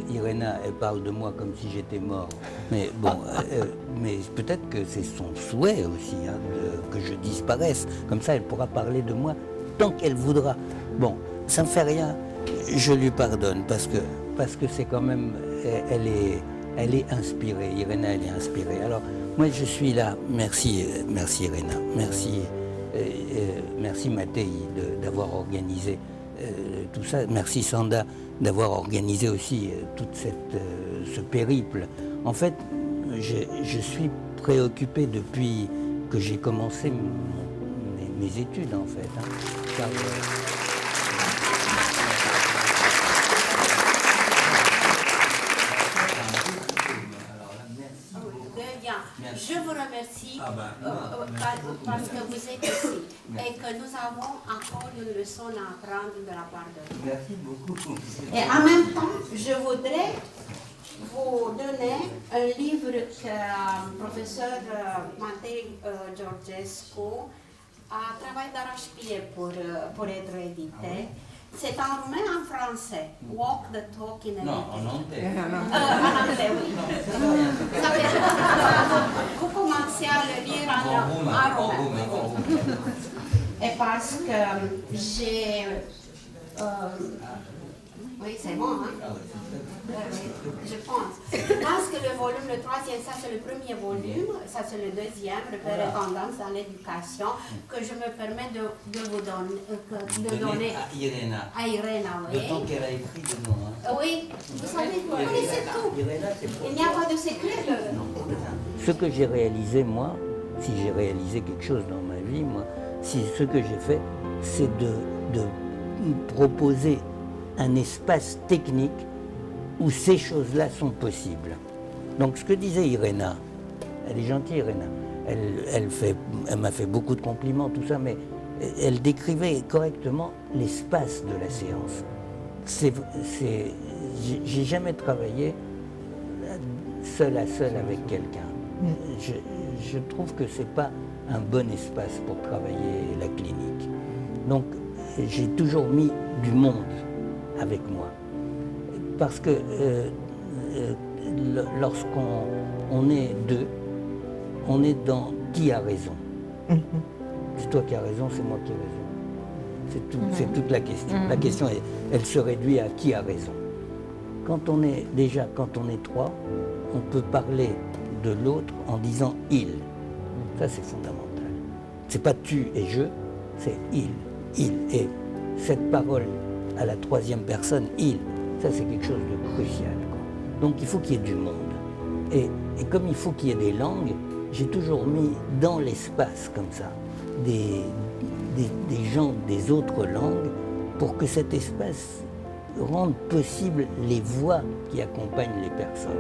Irena, elle parle de moi comme si j'étais mort. Mais bon, mais peut-être que c'est son souhait aussi, hein, que je disparaisse. Comme ça, elle pourra parler de moi tant qu'elle voudra. Bon, ça ne me fait rien, je lui pardonne parce que c'est quand même, elle est inspirée. Irena, elle est inspirée. Alors, moi, je suis là. Merci Irena. Merci Mattei d'avoir organisé tout ça. Merci Sanda d'avoir organisé aussi tout ce périple. En fait, je suis préoccupé depuis que j'ai commencé mes études, en fait. Hein, car, je vous remercie parce que vous êtes ici et que nous avons encore une leçon à apprendre de la part de vous. Merci beaucoup. Et en même temps, je voudrais vous donner un livre que le professeur Mattei Georgescu a travaillé d'arrache-pied pour être édité. C'est en roumain et en français. Walk the talk in Non, en anglais. en anglais, oui. Ça fait, vous commencez à le lire en roumain. Et parce que j'ai... oui, c'est bon, hein? Je pense. Je pense que le volume, le troisième, ça c'est le premier volume, ça c'est le deuxième, repères et tendances dans l'éducation, que je me permets de vous donner à Irena. À Irena, oui. Le temps qu'elle a écrit de moi. Hein. Oui, vous savez, vous connaissez tout. Irena, c'est pour Il n'y a pas de secret. Ce que j'ai réalisé, moi, si j'ai réalisé quelque chose dans ma vie, moi, si ce que j'ai fait, c'est de proposer un espace technique où ces choses-là sont possibles. Donc ce que disait Irena, elle est gentille Irena, elle m'a fait beaucoup de compliments, tout ça, mais elle décrivait correctement l'espace de la séance. J'ai jamais travaillé seul à seul avec quelqu'un. Je trouve que c'est pas un bon espace pour travailler la clinique. Donc j'ai toujours mis du monde avec moi. Parce que lorsqu'on est deux, on est dans qui a raison. C'est toi qui as raison, c'est moi qui ai raison. C'est toute la question. La question, elle se réduit à qui a raison. Quand on est trois, on peut parler de l'autre en disant il. Ça, c'est fondamental. C'est pas tu et je, c'est il. Et cette parole à la troisième personne, il, ça c'est quelque chose de crucial, quoi. Donc il faut qu'il y ait du monde. Et comme il faut qu'il y ait des langues, j'ai toujours mis dans l'espace comme ça des gens des autres langues pour que cet espace rende possible les voix qui accompagnent les personnes.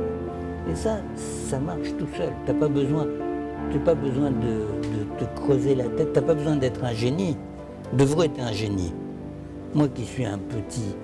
Et ça marche tout seul. Tu n'as pas besoin de te creuser la tête, tu n'as pas besoin d'être un génie. Devreux était un génie. Moi qui suis un petit